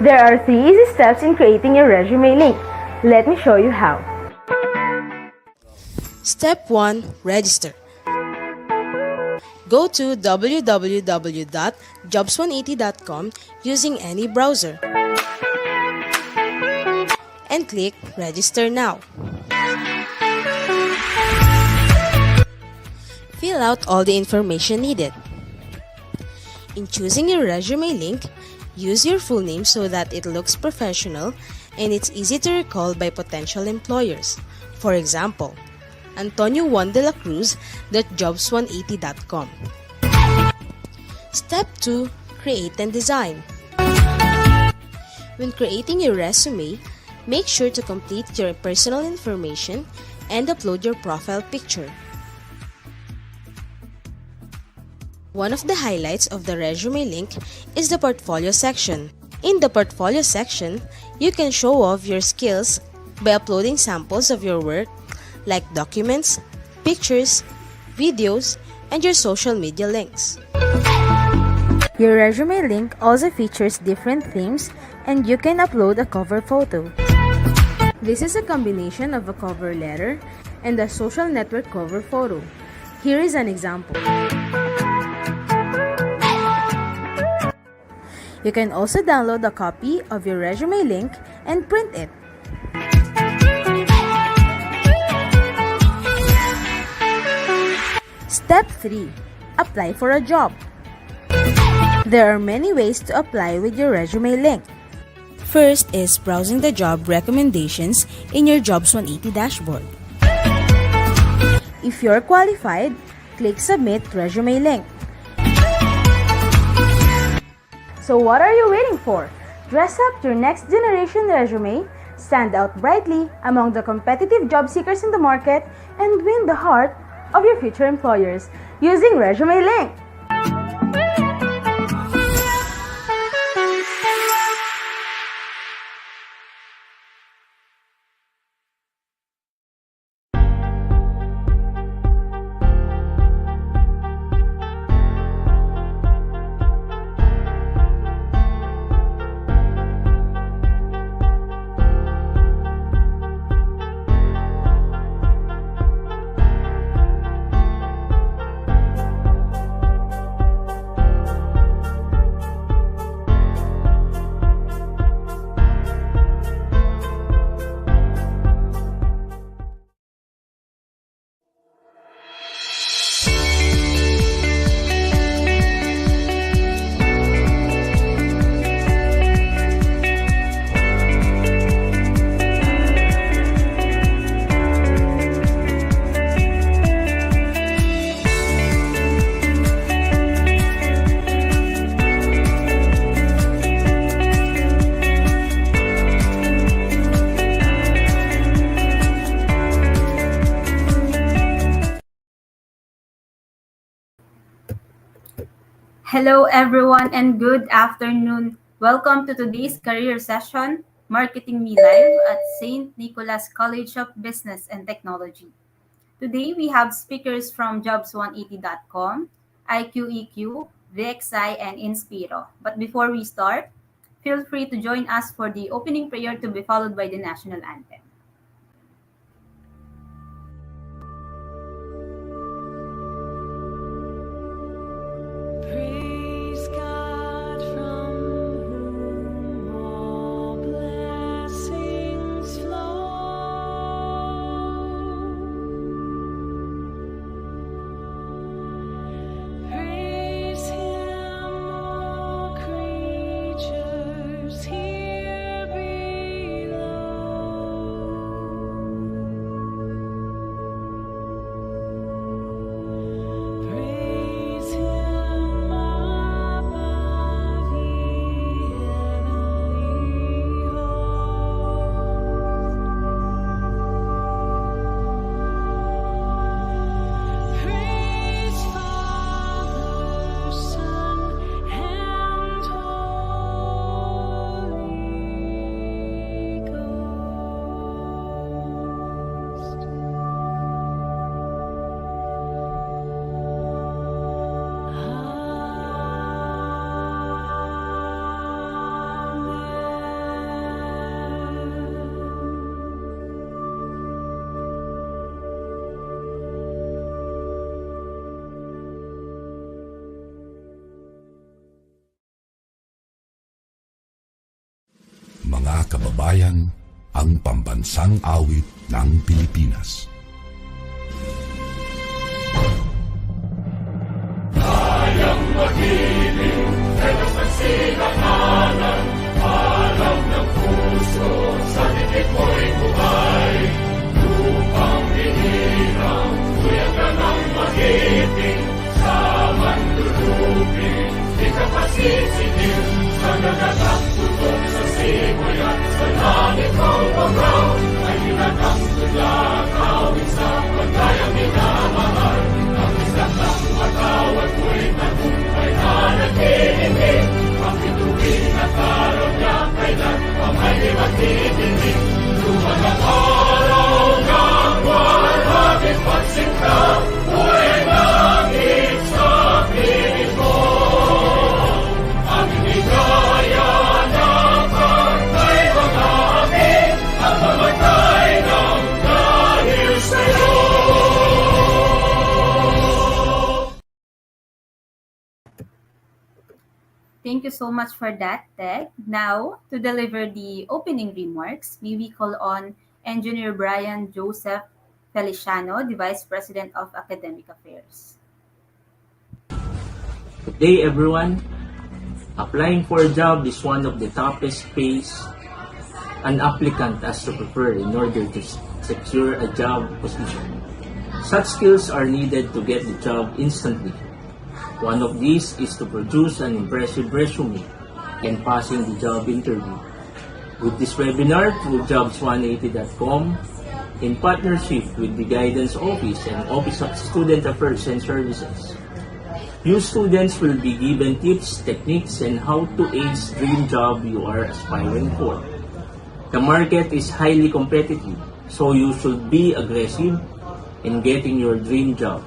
There are 3 easy steps in creating your resume link. Let me show you how. Step 1. Register. Go to www.jobs180.com using any browser and click Register Now. Fill out all the information needed. In choosing your resume link, use your full name so that it looks professional and it's easy to recall by potential employers. For example, AntonioJuan.delacruz.jobs180.com. Step 2. Create and design. When creating your resume, make sure to complete your personal information and upload your profile picture. One of the highlights of the resume link is the portfolio section. In the portfolio section, you can show off your skills by uploading samples of your work like documents, pictures, videos, and your social media links. Your resume link also features different themes and you can upload a cover photo. This is a combination of a cover letter and a social network cover photo. Here is an example. You can also download a copy of your resume link and print it. Step 3. Apply for a job. There are many ways to apply with your resume link. First is browsing the job recommendations in your Jobs 180 dashboard. If you're qualified, click Submit Resume Link. So what are you waiting for? Dress up your next generation resume, stand out brightly among the competitive job seekers in the market, and win the heart of your future employers using Resume Link. Hello everyone and good afternoon. Welcome to today's career session, Marketing Me Live at St. Nicolas College of Business and Technology. Today we have speakers from Jobs180.com, IQEQ, VXI, and Inspiro. But before we start, feel free to join us for the opening prayer to be followed by the national anthem. Praise God from whom all blessings flow. Praise Him, all creatures here below. Mga kababayan, ang pambansang awit ng Pilipinas. Kayang magiging helos ng silanganan, alam ng puso, sa dikit mo'y buhay. Lupang hinirang, tuyag ka ng magiting, sa manlulupin, di ka pasisingin, sa nagagang tutok sa simoy at sa langit kaw-babaw, ay hinatang tula, kawin sa pagkayang minamahal. Ang isang ng matawad mo'y tagumpay na nag-iindig, ang bituin at araw niya kailan pamay di magtitingin. Luman ang araw ng walhagin pagsinta, buhay langit sa piling mo. Ang higaya na pagkay mga amin, ang mamatay ng dahil sa'yo. Thank you so much for that, Ted. Now, to deliver the opening remarks, may we call on Engineer Brian Joseph Feliciano, the Vice President of Academic Affairs. Good day, everyone. Applying for a job is one of the toughest pays an applicant has to prefer in order to secure a job position. Such skills are needed to get the job instantly. One of these is to produce an impressive resume and passing the job interview. With this webinar through jobs180.com, in partnership with the Guidance Office and Office of Student Affairs and Services, you students will be given tips, techniques, and how to ace dream job you are aspiring for. The market is highly competitive, so you should be aggressive in getting your dream job.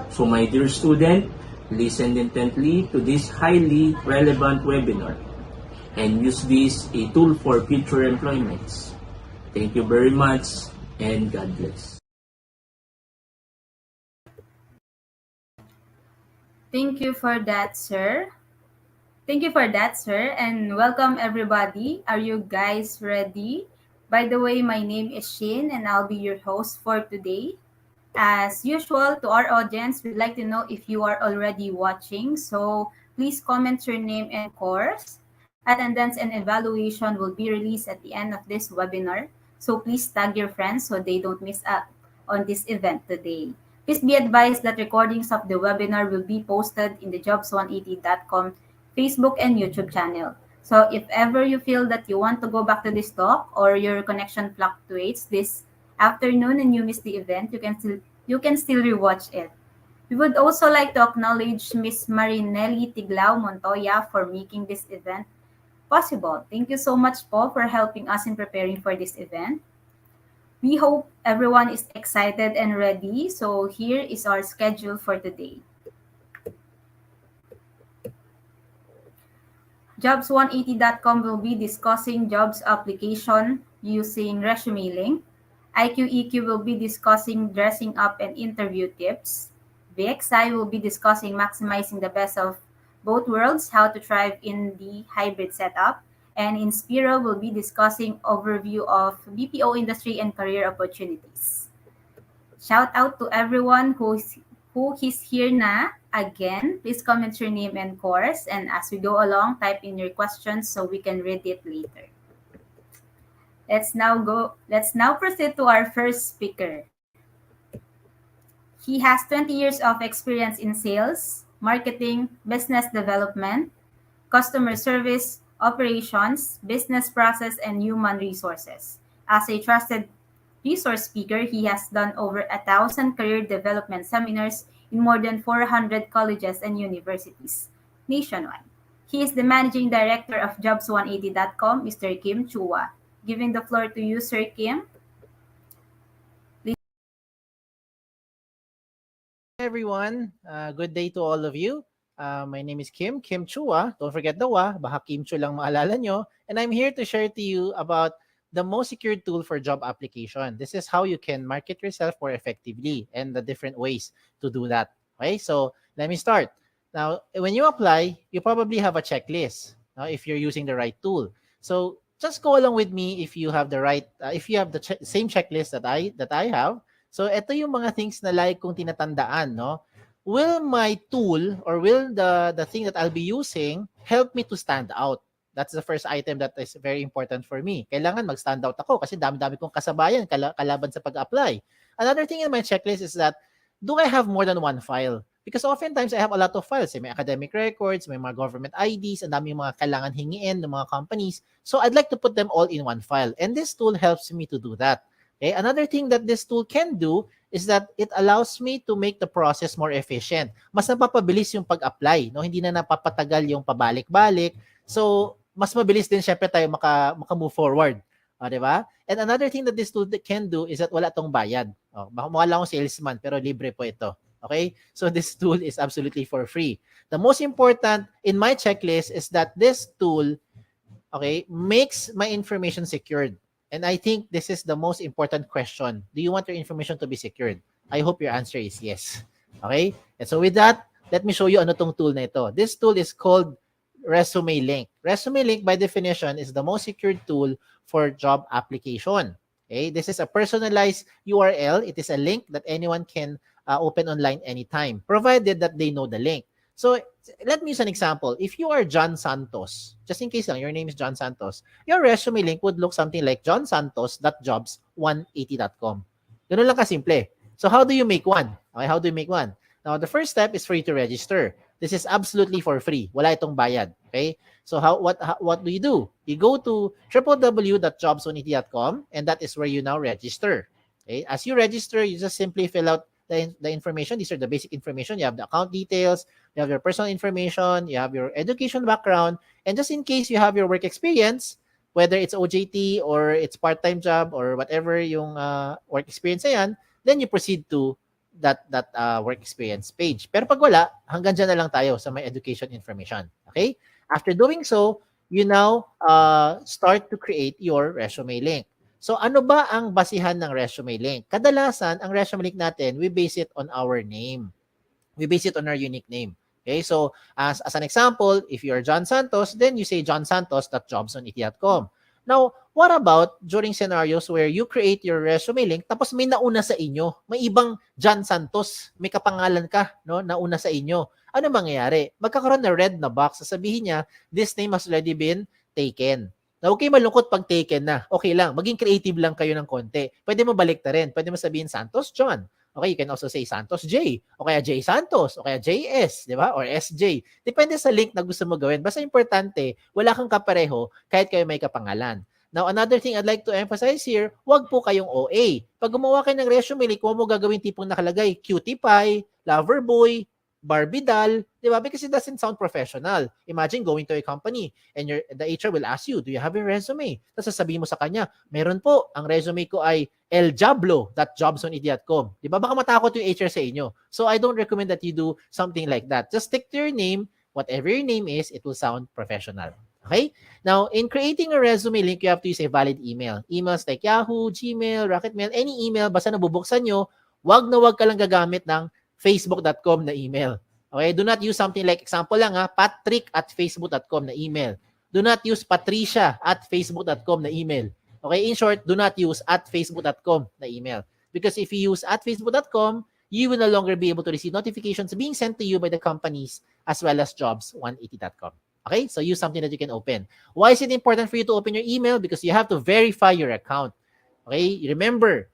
So my dear student, listen intently to this highly relevant webinar and use this a tool for future employments. Thank you very much and God bless. Thank you for that, sir. Thank you for that, sir, and welcome everybody. Are you guys ready? By the way, my name is Shin and I'll be your host for today. As usual, to our audience, we'd like to know if you are already watching. So please comment your name and course. Attendance and evaluation will be released at the end of this webinar. So please tag your friends so they don't miss out on this event today. Please be advised that recordings of the webinar will be posted in the jobs180.com Facebook and YouTube channel. So if ever you feel that you want to go back to this talk or your connection fluctuates this afternoon and you miss the event, you can still rewatch it. We would also like to acknowledge Miss Marinelli Tiglao Montoya for making this event possible. Thank you so much, po, for helping us in preparing for this event. We hope everyone is excited and ready. So here is our schedule for today. Jobs180.com will be discussing jobs application using ResumeLink. IQEQ will be discussing dressing up and interview tips. VXI will be discussing maximizing the best of both worlds, how to thrive in the hybrid setup. And Inspiro will be discussing overview of BPO industry and career opportunities. Shout out to everyone who is here na. Again, please comment your name and course. And as we go along, type in your questions so we can read it later. Let's now proceed to our first speaker. He has 20 years of experience in sales, marketing, business development, customer service, operations, business process, and human resources. As a trusted resource speaker, he has done over 1,000 career development seminars in more than 400 colleges and universities nationwide. He is the managing director of jobs180.com, Mr. Kim Chua. Giving the floor to you, Sir Kim. Hey everyone, good day to all of you. My name is Kim Chua. Don't forget the wa, baka Kim Chu lang maalala nyo. And I'm here to share to you about the most secure tool for job application. This is how you can market yourself more effectively and the different ways to do that. Okay, so let me start. Now, when you apply, you probably have a checklist if you're using the right tool. So just go along with me if you have the right, if you have the same checklist that I have. So ito yung mga things na like kong tinatandaan, no? Will my tool or will the thing that I'll be using help me to stand out? That's the first item that is very important for me. Kailangan mag-stand out ako kasi dami-dami kong kasabayan kalaban sa pag-apply. Another thing in my checklist is that, do I have more than one file? Because oftentimes I have a lot of files. May academic records, may mga government IDs, ang dami mga kailangan hingiin ng mga companies. So I'd like to put them all in one file. And this tool helps me to do that. Okay? Another thing that this tool can do is that it allows me to make the process more efficient. Mas napapabilis yung pag-apply. No? Hindi na napapatagal yung pabalik-balik. So, mas mabilis din syempre tayo maka-move forward. Diba? And another thing that this tool can do is that wala tong bayad. Mukha lang akong salesman pero libre po ito. Okay? So this tool is absolutely for free. The most important in my checklist is that this tool, okay, makes my information secured. And I think this is the most important question. Do you want your information to be secured? I hope your answer is yes. Okay? And so with that, let me show you ano tong tool na ito. This tool is called ResumeLink. ResumeLink by definition is the most secured tool for job application. Okay? This is a personalized URL. It is a link that anyone can open online anytime, provided that they know the link. So let me use an example. If you are John Santos, just in case lang, your name is John Santos, your resume link would look something like johnsantos.jobs180.com. Ganun lang kasimple. So how do you make one? Okay, how do you make one? Now, the first step is for you to register. This is absolutely for free. Wala itong bayad. Okay? So what do? You go to www.jobs180.com and that is where you now register. Okay? As you register, you just simply fill out the information. These are the basic information. You have the account details, you have your personal information, you have your education background, and just in case you have your work experience, whether it's OJT or it's part-time job or whatever yung work experience na yan, then you proceed to that work experience page. Pero pag wala, hanggang dyan na lang tayo sa my education information. Okay? After doing so, you now start to create your resume link. So ano ba ang basihan ng resume link? Kadalasan, ang resume link natin, we base it on our name. We base it on our unique name. Okay, so as an example, if you're John Santos, then you say johnsantos.jobs180.com. Now, what about during scenarios where you create your resume link tapos may nauna sa inyo? May ibang John Santos, may kapangalan ka, no, nauna sa inyo. Ano mangyayari? Magkakaroon na red na box. Sasabihin niya, this name has already been taken. Na okay, malungkot pag taken na. Okay lang, maging creative lang kayo ng konti. Pwede mo balik na rin. Pwede mo sabihin Santos John. Okay, you can also say Santos J. O kaya J Santos. O kaya JS, di ba? Or SJ. Depende sa link na gusto mo gawin. Basta importante, wala kang kapareho kahit kayo may kapangalan. Now, another thing I'd like to emphasize here, wag po kayong OA. Pag gumawa kayo ng resume link, huwag mo gagawin tipong nakalagay, cutie pie, lover boy, Barbie doll, di ba? Because it doesn't sound professional. Imagine going to a company and the HR will ask you, do you have a resume? Tapos sasabihin mo sa kanya, meron po, ang resume ko ay eljablo.jobs180.com. Di ba? Baka matakot yung HR sa inyo. So I don't recommend that you do something like that. Just stick to your name. Whatever your name is, it will sound professional. Okay? Now, in creating a resume link, you have to use a valid email. Emails like Yahoo, Gmail, Rocketmail, any email, basta nabubuksan nyo, wag na wag ka lang gagamit ng facebook.com na email. Okay? Do not use something like, example lang patrick@facebook.com na email. Do not use patricia@facebook.com na email. Okay? In short, do not use @facebook.com na email. Because if you use @facebook.com, you will no longer be able to receive notifications being sent to you by the companies as well as jobs180.com. Okay? So use something that you can open. Why is it important for you to open your email? Because you have to verify your account. Okay? Remember,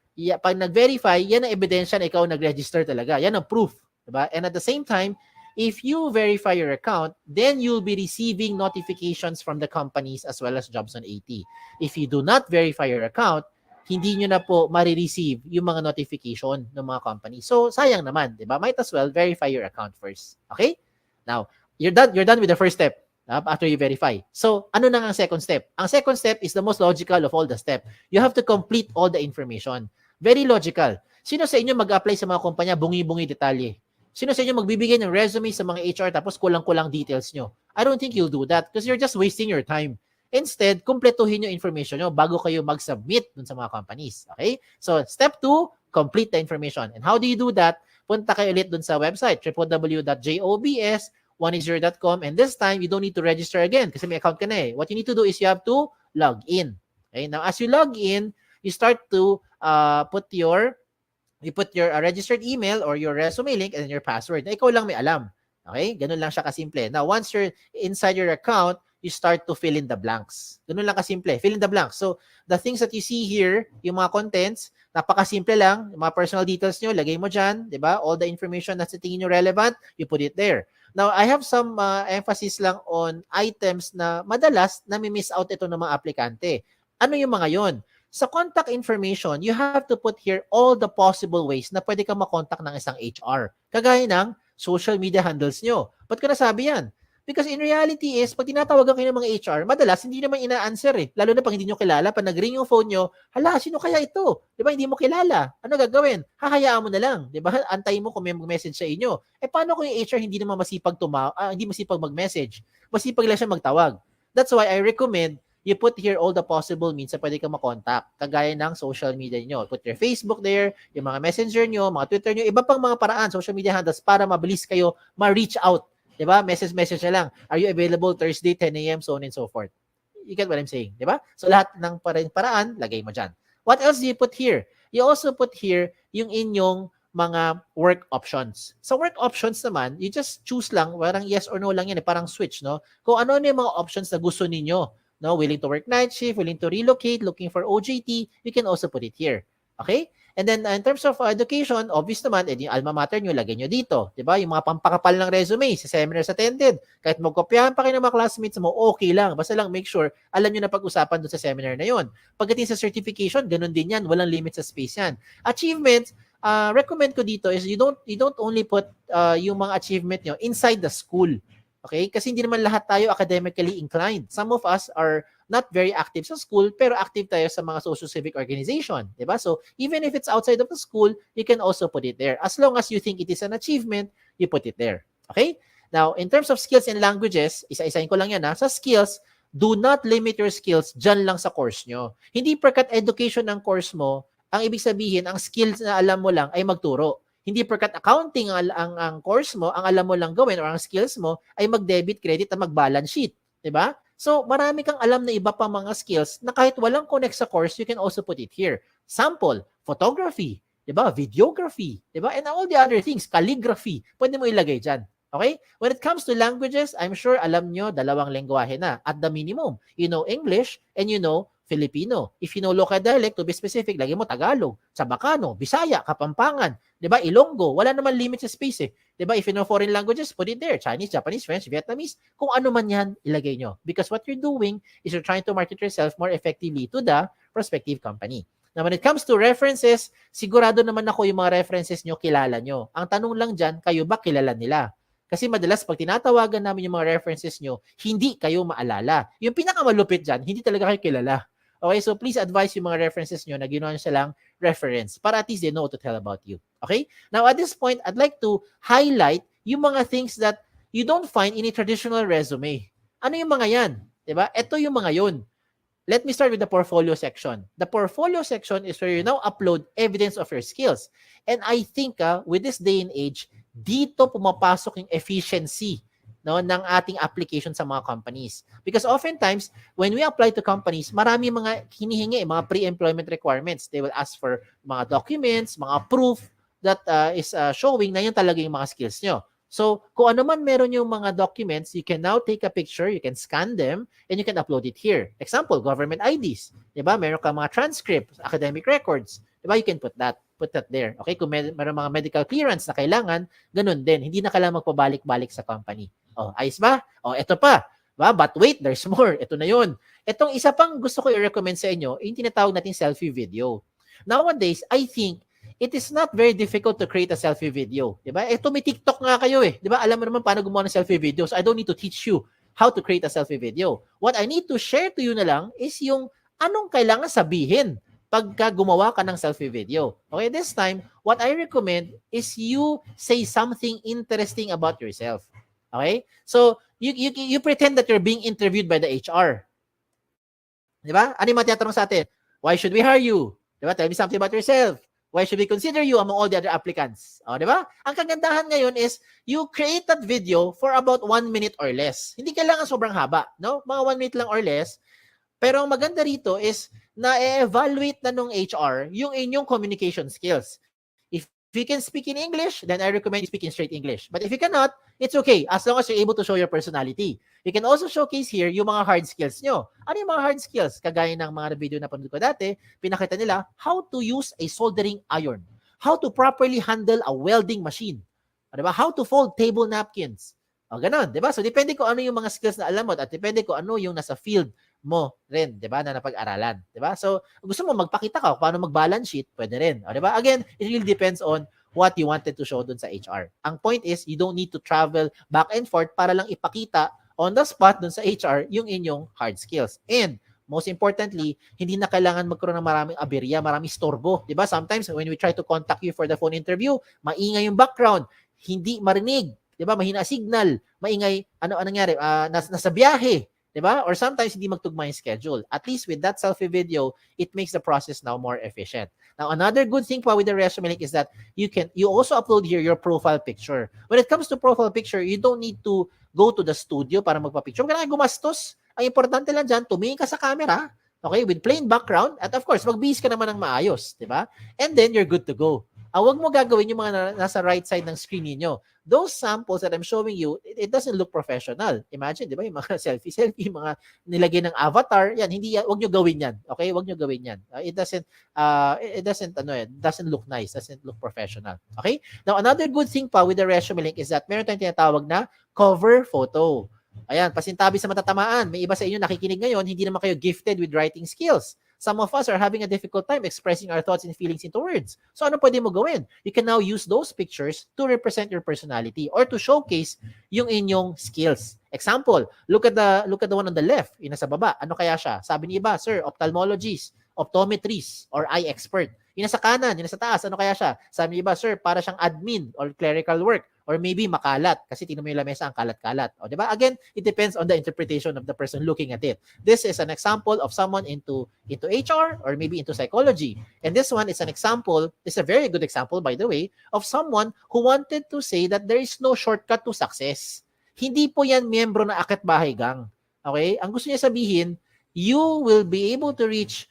pag nag-verify, yan ang ebidensya na ikaw nag-register talaga. Yan ang proof. Diba? And at the same time, if you verify your account, then you'll be receiving notifications from the companies as well as Jobs180. If you do not verify your account, hindi nyo na po marireceive yung mga notification ng mga companies. So, sayang naman. Diba? Might as well verify your account first. Okay? Now, you're done with the first step. After you verify. So, ano na ang second step? Ang second step is the most logical of all the steps. You have to complete all the information. Very logical. Sino sa inyo mag-apply sa mga kumpanya, bungi-bungi detalye? Sino sa inyo magbibigay ng resume sa mga HR tapos kulang-kulang details nyo? I don't think you'll do that because you're just wasting your time. Instead, kumpletuhin yung information nyo bago kayo mag-submit dun sa mga companies. Okay? So, step 2, complete the information. And how do you do that? Punta kayo ulit dun sa website, www.jobs180.com, and this time, you don't need to register again kasi may account ka na eh. What you need to do is you have to log in. Okay? Now, as you log in, you start to put your registered email or your resume link and then your password. Na ikaw lang may alam. Okay? Ganun lang siya kasimple. Now, once you're inside your account, you start to fill in the blanks. Ganun lang kasimple. Fill in the blanks. So, the things that you see here, yung mga contents, napakasimple lang. Yung mga personal details nyo, lagay mo dyan. Diba? All the information na sa tingin nyo relevant, you put it there. Now, I have some emphasis lang on items na madalas nami-miss out ito ng mga aplikante. Ano yung mga yon? Sa contact information, you have to put here all the possible ways na pwede kang makontak ng isang HR. Kagaya ng social media handles nyo. Ba't ko nasabi yan? Because in reality is, pag tinatawagan kayo ng mga HR, madalas hindi naman ina-answer eh. Lalo na pag hindi nyo kilala, pag nag-ring yung phone nyo, hala, sino kaya ito? Di ba, hindi mo kilala. Ano gagawin? Hahayaan mo na lang. Di ba? Antayin mo kung may mag-message sa inyo. Eh, paano kung yung HR hindi naman masipag hindi masipag mag-message? Masipag lang siya magtawag. That's why I recommend you put here all the possible means na pwede kang makontak. Kagaya ng social media nyo. Put your Facebook there, yung mga messenger nyo, mga Twitter nyo, iba pang mga paraan, social media handles para mabilis kayo ma-reach out. Diba? Message na lang. Are you available Thursday, 10 a.m., so on and so forth. You get what I'm saying? Diba? So lahat ng paraan, lagay mo dyan. What else do you put here? You also put here yung inyong mga work options. Sa work options naman, you just choose lang, parang yes or no lang yan, parang switch, no? Kung ano yung mga options na gusto ninyo. No, willing to work night shift, willing to relocate, looking for OJT, you can also put it here. Okay? And then in terms of education, obvious naman, yung alma mater nyo, lagay nyo dito. Diba? Yung mga pampakapal ng resume, sa seminars attended, kahit magkopyahan pa kayo ng mga classmates mo, okay lang. Basta lang make sure, alam nyo na pag-usapan doon sa seminar na yon. Pagdating sa certification, ganun din yan. Walang limit sa space yan. Achievements, recommend ko dito is you don't only put yung mga achievement nyo inside the school. Okay? Kasi hindi naman lahat tayo academically inclined. Some of us are not very active sa school, pero active tayo sa mga social civic organization. Diba? So, even if it's outside of the school, you can also put it there. As long as you think it is an achievement, you put it there. Okay? Now, in terms of skills and languages, isa-isahin ko lang yan ha. Sa skills, do not limit your skills dyan lang sa course nyo. Hindi perkat education ng course mo, ang ibig sabihin, ang skills na alam mo lang ay magturo. Hindi perkat accounting ang course mo, ang alam mo lang gawin or ang skills mo ay mag-debit, credit at mag-balance sheet. Diba? So, marami kang alam na iba pang mga skills na kahit walang connect sa course, you can also put it here. Sample, photography, diba? Videography, diba? And all the other things, calligraphy, pwede mo ilagay dyan. Okay? When it comes to languages, I'm sure alam nyo, 2 lengguwahe na at the minimum. You know English and you know Filipino. If you know local dialect, to be specific, lagi mo Tagalog, Sabacano, Bisaya, Kapampangan, 'di ba? Ilonggo, wala naman limit sa space eh. 'Di ba? If you know foreign languages, put it there. Chinese, Japanese, French, Vietnamese, kung ano man 'yan, ilagay nyo. Because what you're doing is you're trying to market yourself more effectively to the prospective company. Now, when it comes to references, sigurado naman ako yung mga references nyo, kilala nyo. Ang tanong lang dyan, kayo ba kilala nila? Kasi madalas pag tinatawagan namin yung mga references nyo, hindi kayo maalala. Yung pinakamalupit dyan, hindi talaga kayo kilala. Okay, so please advise yung mga references nyo na ginawa nyo silang reference para at least they know what to tell about you. Okay? Now, at this point, I'd like to highlight yung mga things that you don't find in a traditional resume. Ano yung mga yan? Diba? Ito yung mga yun. Let me start with the portfolio section. The portfolio section is where you now upload evidence of your skills. And I think with this day and age, dito pumapasok yung efficiency ng ating application sa mga companies. Because oftentimes, when we apply to companies, marami mga hinihingi, mga pre-employment requirements. They will ask for mga documents, mga proof that is showing na yan talaga yung mga skills nyo. So, kung ano man meron yung mga documents, you can now take a picture, you can scan them, and you can upload it here. Example, government IDs. Diba? Meron ka mga transcripts, academic records. Diba? You can put that there. Okay? Kung meron mga medical clearance na kailangan, ganun din. Hindi na kailangan magpabalik-balik sa company. Oh, ayos ba? Oh, ito pa. Ba? But wait, there's more. Ito na yun. Itong isa pang gusto ko i-recommend sa inyo, yung tinatawag natin selfie video. Nowadays, I think, it is not very difficult to create a selfie video. Diba? Ito may TikTok nga kayo eh. Diba? Alam mo naman paano gumawa ng selfie video. So I don't need to teach you how to create a selfie video. What I need to share to you na lang is yung anong kailangan sabihin pagka gumawa ka ng selfie video. Okay, this time, what I recommend is you say something interesting about yourself. Okay? So, you pretend that you're being interviewed by the HR. Diba? Ano yung matiyatanong sa atin? Why should we hire you? Diba? Tell me something about yourself. Why should we consider you among all the other applicants? O, diba? Ang kagandahan ngayon is you create that video for about 1 minute or less. Hindi kailangan sobrang haba. No? Mga 1 minute lang or less. Pero ang maganda rito is na-evaluate na nung HR yung inyong communication skills. If you can speak in English, then I recommend you speak in straight English. But if you cannot, it's okay as long as you're able to show your personality. You can also showcase here yung mga hard skills nyo. Ano yung mga hard skills? Kagaya ng mga video na panood ko dati, pinakita nila how to use a soldering iron, how to properly handle a welding machine, diba? How to fold table napkins. O ganun, diba? So depende kung ano yung mga skills na alam mo at depende kung ano yung nasa field mo rin, diba? Na napag-aralan, diba? So gusto mo magpakita ka kung paano mag-balance sheet, pwede rin. O diba? Again, it really depends on what you wanted to show dun sa HR. Ang point is, you don't need to travel back and forth para lang ipakita on the spot dun sa HR yung inyong hard skills. And most importantly, hindi na kailangan magkaroon ng maraming aberya, maraming istorbo. Diba? Sometimes when we try to contact you for the phone interview, maingay yung background, hindi marinig, diba? Mahina signal, maingay, ano nangyari, nasa biyahe, diba? Or sometimes hindi magtugma yung schedule. At least with that selfie video, it makes the process now more efficient. Now, another good thing with the ResumeLink is that you also upload here your profile picture. When it comes to profile picture, you don't need to go to the studio para magpa-picture. Huwag ka na gumastos. Ang importante lang dyan, tumingin ka sa camera, okay, with plain background, at of course, magbihis ka naman ng maayos, di ba? And then, you're good to go. Huwag mo gagawin yung mga nasa right side ng screen niyo. Those samples that I'm showing you, it doesn't look professional. Imagine, di ba, yung mga selfie, mga nilagay ng avatar, yan, huwag nyo gawin yan. Okay? Huwag nyo gawin yan. It doesn't look nice, doesn't look professional. Okay? Now, another good thing pa with the ResumeLink is that meron tayong tinatawag na cover photo. Ayan, pasintabi sa matatamaan. May iba sa inyo nakikinig ngayon, hindi naman kayo gifted with writing skills. Some of us are having a difficult time expressing our thoughts and feelings into words. So ano pwede mo gawin? You can now use those pictures to represent your personality or to showcase yung inyong skills. Example, look at the one on the left, yung nasa baba. Ano kaya siya? Sabi ni iba, sir, ophthalmologist, optometrist, or eye expert. Yung nasa kanan, yung nasa taas, ano kaya siya? Sabi ni iba, sir, para siyang admin or clerical work. Or maybe makalat kasi tingnan mo yung lamesa ang kalat-kalat. O, di ba? Again, it depends on the interpretation of the person looking at it. This is an example of someone into HR or maybe into psychology. And this one is an example, it's a very good example by the way, of someone who wanted to say that there is no shortcut to success. Hindi po yan miyembro na Akit Bahay Gang. Okay? Ang gusto niya sabihin, you will be able to reach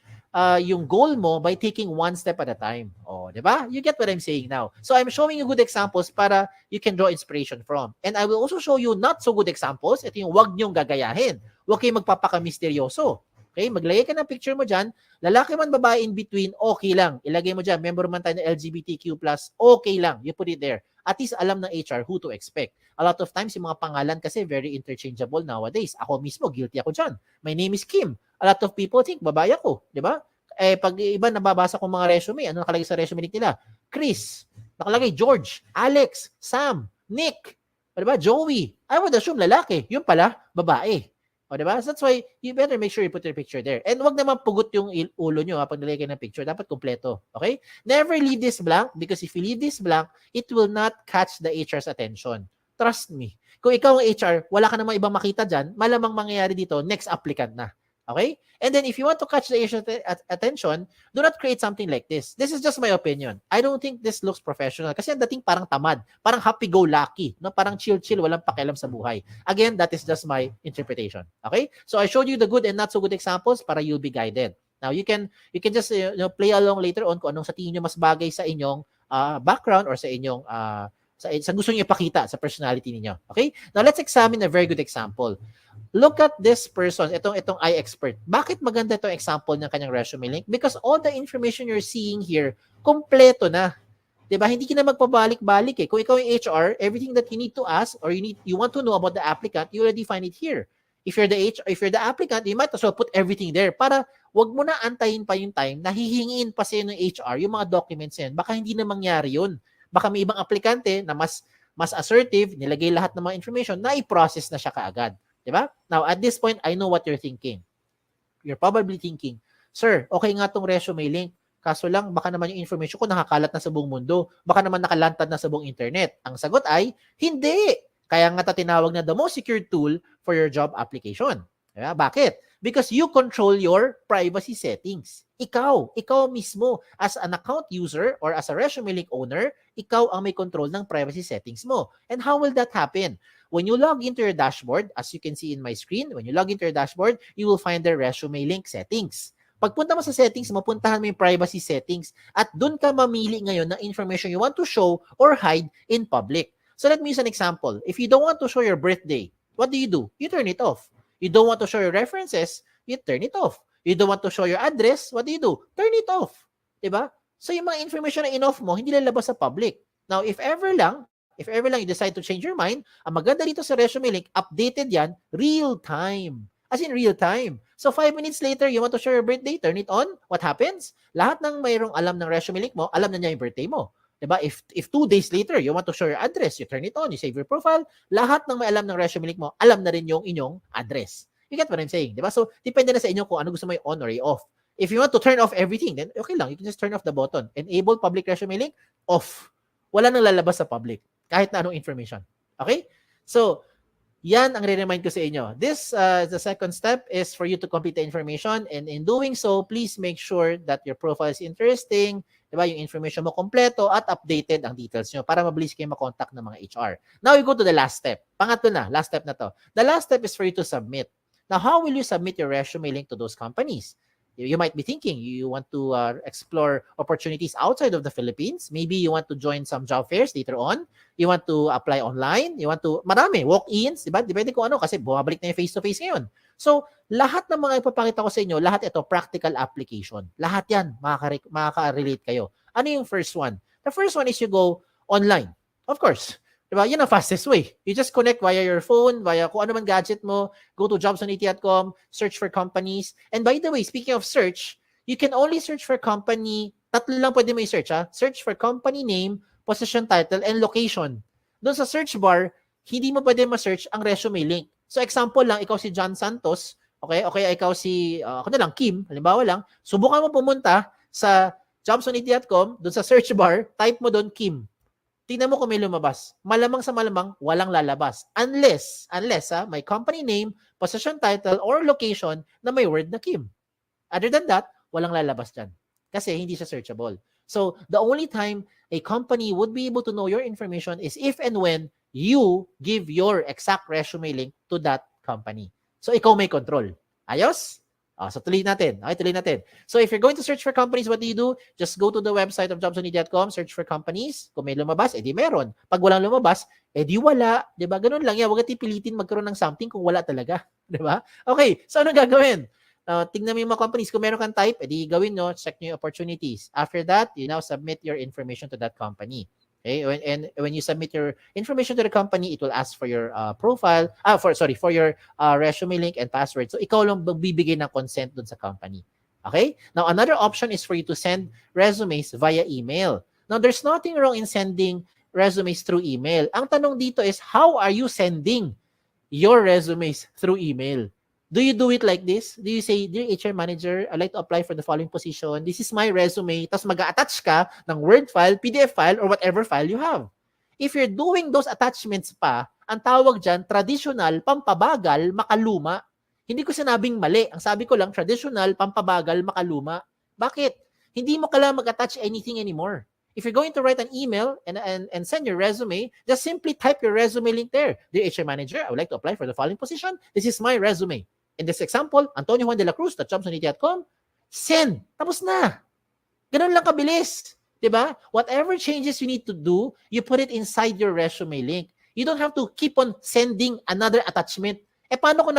yung goal mo by taking one step at a time. Oh, di ba? You get what I'm saying now. So I'm showing you good examples para you can draw inspiration from. And I will also show you not so good examples. Ito yung wag niyong gagayahin. Huwag kayong magpapaka-misteryoso. Okay? Maglagay ka ng picture mo dyan. Lalaki man, babae, in between, okay lang. Ilagay mo dyan. Member man tayo ng LGBTQ+, okay lang. You put it there. At least alam ng HR who to expect. A lot of times, yung mga pangalan kasi very interchangeable nowadays. Ako mismo, guilty ako dyan. My name is Kim. A lot of people think babae ako, di ba? Eh, pag iba nababasa ko mga resume, ano nakalagay sa resume nila? Chris, nakalagay George, Alex, Sam, Nick, di ba? Joey. I would assume lalaki. Yun pala, babae. O, di ba? So that's why you better make sure you put your picture there. And wag naman pugot yung ulo nyo pag nilagay ng picture. Dapat kompleto. Okay? Never leave this blank because if you leave this blank, it will not catch the HR's attention. Trust me. Kung ikaw ang HR, wala ka namang ibang makita dyan, malamang mangyayari dito, next applicant na. Okay? And then if you want to catch the HR's attention, do not create something like this. This is just my opinion. I don't think this looks professional kasi ang dating parang tamad, parang happy-go-lucky, no? Parang chill-chill, walang pakialam sa buhay. Again, that is just my interpretation. Okay? So I showed you the good and not so good examples para you'll be guided. Now you can just play along later on kung anong sa tingin nyo mas bagay sa inyong background or sa inyong sa gusto niyo ipakita sa personality niyo. Okay? Now let's examine a very good example. Look at this person, itong eye expert. Bakit maganda itong example ng kanyang resume link? Because all the information you're seeing here, kompleto na. 'Di ba? Hindi ka na magpabalik-balik eh. Kung ikaw yung HR, everything that you need to ask or you want to know about the applicant, you already find it here. If you're the applicant, you might as well put everything there para wag mo na antayin pa yung time na hihingiin pa sa'yo ng HR yung mga documents yan. Baka hindi na mangyari yun. Baka may ibang aplikante na mas assertive, nilagay lahat ng mga information na i-process na siya kaagad. Diba? Now, at this point, I know what you're thinking. You're probably thinking, sir, okay nga tong resume link. Kaso lang, baka naman yung information ko nakakalat na sa buong mundo. Baka naman nakalantad na sa buong internet. Ang sagot ay, hindi. Kaya nga tinawag na the most secure tool for your job application. Diba? Bakit? Because you control your privacy settings. Ikaw mismo as an account user or as a ResumeLink owner, ikaw ang may control ng privacy settings mo. And how will that happen? When you log into your dashboard, as you can see in my screen, when you log into your dashboard, you will find the ResumeLink settings. Pagpunta mo sa settings, mapuntahan mo yung privacy settings at doon ka mamili ngayon ng information you want to show or hide in public. So let me use an example. If you don't want to show your birthday, what do? You turn it off. You don't want to show your references, you turn it off. You don't want to show your address, what do? Turn it off. Diba? So yung mga information na in-off mo, hindi lalabas sa public. Now, if ever lang you decide to change your mind, ang maganda dito sa ResumeLink, updated yan, real time. As in real time. So 5 minutes later, you want to show your birthday, turn it on. What happens? Lahat ng mayroong alam ng ResumeLink mo, alam na niya yung birthday mo. Diba? If 2 days later, you want to show your address, you turn it on, you save your profile, lahat ng may alam ng ResumeLink mo, alam na rin yung inyong address. You get what I'm saying? Diba? So, depende na sa inyo kung ano gusto mo yung on or off. If you want to turn off everything, then okay lang. You can just turn off the button. Enable public ResumeLink, off. Wala nang lalabas sa public. Kahit na anong information. Okay? So, yan ang re-remind ko sa inyo. This, the second step is for you to complete the information. And in doing so, please make sure that your profile is interesting, diba? Yung information mo kompleto at updated ang details nyo para mabilis kayo makontak ng mga HR. Now, we go to the last step. Pangatlo na, last step na to. The last step is for you to submit. Now, how will you submit your ResumeLink to those companies? You might be thinking you want to explore opportunities outside of the Philippines. Maybe you want to join some job fairs later on. You want to apply online. You want to, marami, walk-ins, diba? Depende kung ano, kasi bumabalik na yung face-to-face ngayon. So, lahat ng mga ipapakita ko sa inyo, lahat ito, practical application. Lahat yan, makaka-relate kayo. Ano yung first one? The first one is you go online. Of course. Diba? Yan ang fastest way. You just connect via your phone, via kung ano man gadget mo, go to jobsonit.com, search for companies. And by the way, speaking of search, you can only search for company, tatlo lang pwede mo i-search ha. Search for company name, position title, and location. Doon sa search bar, hindi mo pwede ma-search ang ResumeLink. So example lang, ikaw si John Santos, okay, ikaw si, ako na lang, Kim, halimbawa lang, subukan mo pumunta sa jobsonit.com, doon sa search bar, type mo doon Kim. Tingnan mo kung may lumabas. Malamang sa malamang, walang lalabas. Unless may company name, position title, or location na may word na Kim. Other than that, walang lalabas dyan. Kasi hindi siya searchable. So, the only time a company would be able to know your information is if and when you give your exact ResumeLink to that company. So, ikaw may control. Ayos? So, tuloy natin. Okay, tuloy natin. So, if you're going to search for companies, what do? Just go to the website of jobsonit.com, search for companies. Kung may lumabas, edi meron. Pag walang lumabas, edi wala. Diba? Ganun lang yan. Huwag natin pilitin magkaroon ng something kung wala talaga. Diba? Okay, so ano gagawin? Tingnan mo yung mga companies. Kung meron kang type, edi gawin nyo, check nyo yung opportunities. After that, you now submit your information to that company. Okay, and when you submit your information to the company, it will ask for your profile, for your ResumeLink and password. So ikaw lang magbibigay ng consent dun sa company. Okay? Now another option is for you to send resumes via email. Now there's nothing wrong in sending resumes through email. Ang tanong dito is, how are you sending your resumes through email? Do you do it like this? Do you say, dear HR manager, I'd like to apply for the following position. This is my resume. Tapos mag-attach ka ng Word file, PDF file, or whatever file you have. If you're doing those attachments pa, ang tawag dyan, traditional, pampabagal, makaluma. Hindi ko sinabing mali. Ang sabi ko lang, traditional, pampabagal, makaluma. Bakit? Hindi mo kailangan mag-attach anything anymore. If you're going to write an email and send your resume, just simply type your resume link there. Dear HR manager, I would like to apply for the following position. This is my resume. In this example, Antonio Juan de la Cruz, jobsonit.com, send. Tapos na. Ganun lang kabilis. Diba? Whatever changes you need to do, you put it inside your resume link. You don't have to keep on sending another attachment. Paano kung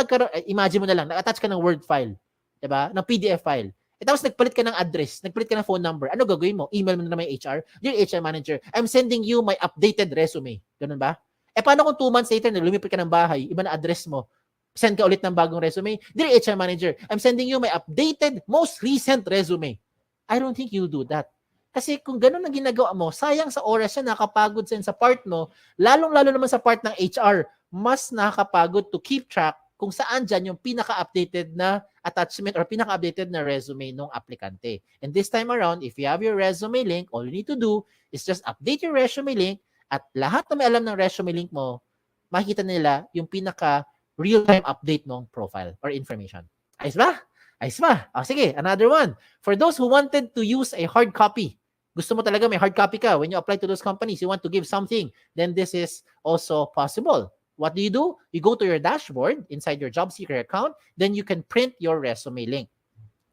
imagine mo na lang, nag-attach ka ng Word file. Diba? Ng PDF file. Tapos nagpalit ka ng address, nagpalit ka ng phone number. Ano gagawin mo? Email mo na may HR. Dear HR manager, I'm sending you my updated resume. Ganun ba? Paano kung 2 months later, lumipat ka ng bahay, iba na address mo, send ka ulit ng bagong resume. Dear HR manager, I'm sending you my updated, most recent resume. I don't think you'll do that. Kasi kung ganun ang ginagawa mo, sayang sa oras yan, nakakapagod sa part mo, lalong-lalo naman sa part ng HR, mas nakakapagod to keep track kung saan dyan yung pinaka-updated na attachment or pinaka-updated na resume ng aplikante. And this time around, if you have your resume link, all you need to do is just update your resume link at lahat na may alam ng resume link mo, makikita nila yung pinaka real-time update ng profile or information. Ayos ba? Ayos ba? Sige, another one. For those who wanted to use a hard copy, gusto mo talaga may hard copy ka when you apply to those companies, you want to give something, then this is also possible. What do? You go to your dashboard inside your job seeker account, then you can print your resume link.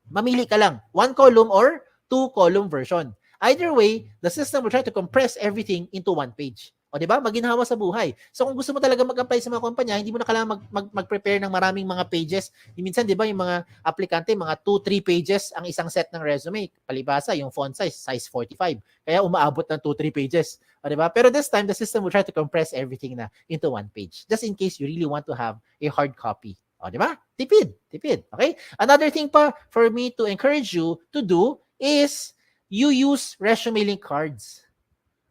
Mamili ka lang, 1 column or 2 column version. Either way, the system will try to compress everything into 1 page. O, di ba? Maginhawa sa buhay. So, kung gusto mo talaga mag-apply sa mga kumpanya, hindi mo na kailangan mag-prepare ng maraming mga pages. Minsan, di ba, yung mga aplikante, mga 2-3 pages ang isang set ng resume. Palibasa, yung font size 45. Kaya umaabot ng 2-3 pages. O, di ba? Pero this time, the system will try to compress everything na into 1 page. Just in case you really want to have a hard copy. O, di ba? Tipid. Okay? Another thing pa for me to encourage you to do is you use ResumeLink cards.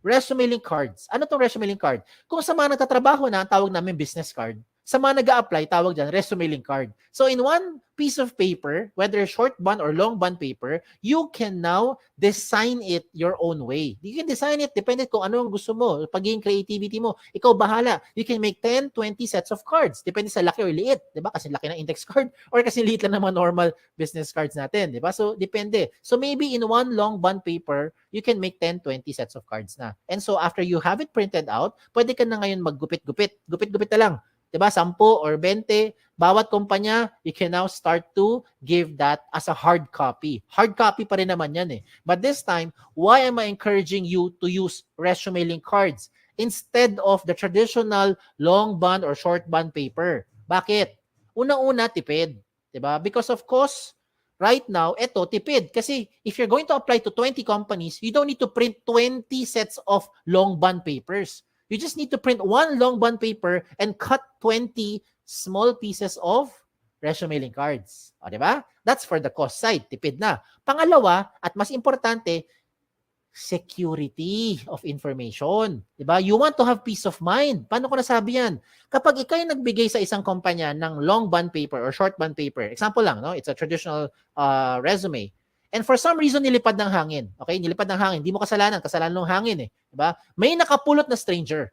ResumeLink cards. Ano tong ResumeLink card? Kung sa mga nagtatrabaho na, ang tawag namin business card. Sa mga nag-a-apply, tawag dyan, ResumeLink card. So in one piece of paper, whether short bond or long bond paper, you can now design it your own way. You can design it depende kung ano ang gusto mo. Pagiging creativity mo, ikaw bahala. You can make 10, 20 sets of cards. Depende sa laki or liit. Diba? Kasi laki ng index card or kasi liit lang ng mga normal business cards natin. Diba? So, depende. So, maybe in one long bond paper, you can make 10, 20 sets of cards na. And so, after you have it printed out, pwede ka na ngayon maggupit-gupit. Gupit-gupit na lang. Diba? 10 or 20, bawat kumpanya, you can now start to give that as a hard copy. Hard copy pa rin naman yan eh. But this time, why am I encouraging you to use ResumeLink cards instead of the traditional long bond or short bond paper? Bakit? Una-una, tipid. Diba? Because of course, right now, eto, tipid. Kasi if you're going to apply to 20 companies, you don't need to print 20 sets of long bond papers. You just need to print one long bond paper and cut 20 small pieces of ResumeLink cards. O, diba? That's for the cost side. Tipid na. Pangalawa, at mas importante, security of information. Diba? You want to have peace of mind. Paano ko nasabi yan? Kapag ikaw yung nagbigay sa isang kumpanya ng long bond paper or short bond paper, example lang, no? It's a traditional resume. And for some reason, nilipad ng hangin. Okay? Nilipad ng hangin. Hindi mo kasalanan. Kasalanan ng hangin eh. Diba? May nakapulot na stranger.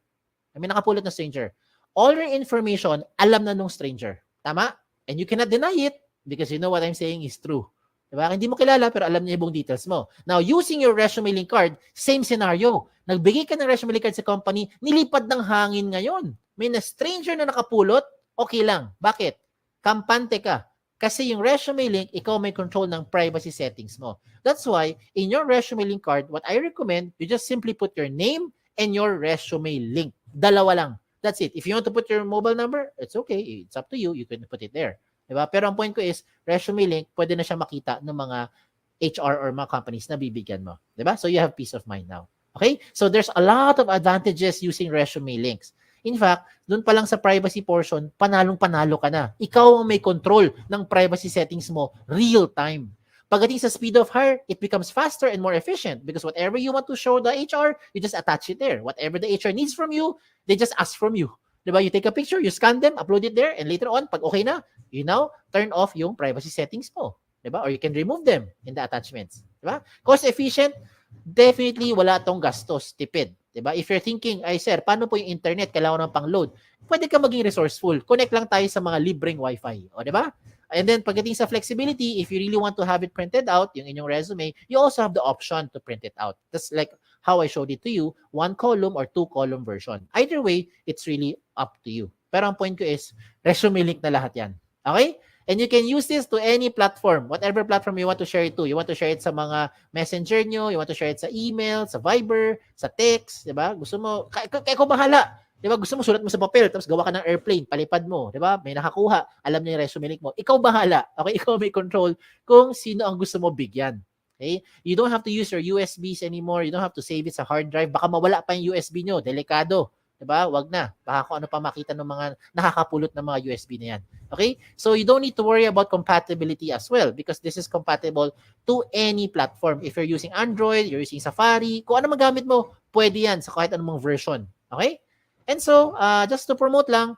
All your information, alam na nung stranger. Tama? And you cannot deny it because you know what I'm saying is true. Diba? Hindi mo kilala pero alam niya yung buong details mo. Now, using your ResumeLink card, same scenario. Nagbigay ka ng ResumeLink card sa company, nilipad ng hangin ngayon. May na stranger na nakapulot, okay lang. Bakit? Kampante ka. Kasi yung ResumeLink, ikaw may control ng privacy settings mo. That's why, in your ResumeLink card, what I recommend, you just simply put your name and your ResumeLink. Dalawa lang. That's it. If you want to put your mobile number, it's okay. It's up to you. You can put it there. Diba? Pero ang point ko is, ResumeLink, pwede na siya makita ng mga HR or mga companies na bibigyan mo. Diba? So you have peace of mind now. Okay? So there's a lot of advantages using ResumeLinks. In fact, doon pa lang sa privacy portion, panalong-panalo ka na. Ikaw ang may control ng privacy settings mo real time. Pagdating sa speed of hire, it becomes faster and more efficient because whatever you want to show the HR, you just attach it there. Whatever the HR needs from you, they just ask from you. Diba? You take a picture, you scan them, upload it there, and later on, pag okay na, you now turn off yung privacy settings mo. Diba? Or you can remove them in the attachments. Diba? Cost efficient, definitely wala tong gastos, tipid. Diba? If you're thinking, ay sir, paano po yung internet? Kailangan ng pang-load. Pwede ka maging resourceful. Connect lang tayo sa mga libreng wifi. O, diba? And then, pagdating sa flexibility, if you really want to have it printed out, yung inyong resume, you also have the option to print it out. That's like how I showed it to you, 1 column or 2 column version. Either way, it's really up to you. Pero ang point ko is, ResumeLink na lahat yan. Okay? And you can use this to any platform, whatever platform you want to share it to. You want to share it sa mga messenger nyo, you want to share it sa email, sa Viber, sa text, di ba? Gusto mo, kaya ko bahala. Di ba? Gusto mo, sulat mo sa papel, tapos gawa ka ng airplane, palipad mo, di ba? May nakakuha, alam niya yung ResumeLink mo. Ikaw bahala. Okay? Ikaw may control kung sino ang gusto mo bigyan. Okay? You don't have to use your USBs anymore. You don't have to save it sa hard drive. Baka mawala pa yung USB nyo. Delikado. Diba? Wag na. Baka kung ano pa makita ng mga nakakapulot ng mga USB na yan. Okay? So you don't need to worry about compatibility as well because this is compatible to any platform. If you're using Android, you're using Safari, kung ano magamit mo, pwede yan sa kahit anong version. Okay? And so, just to promote lang,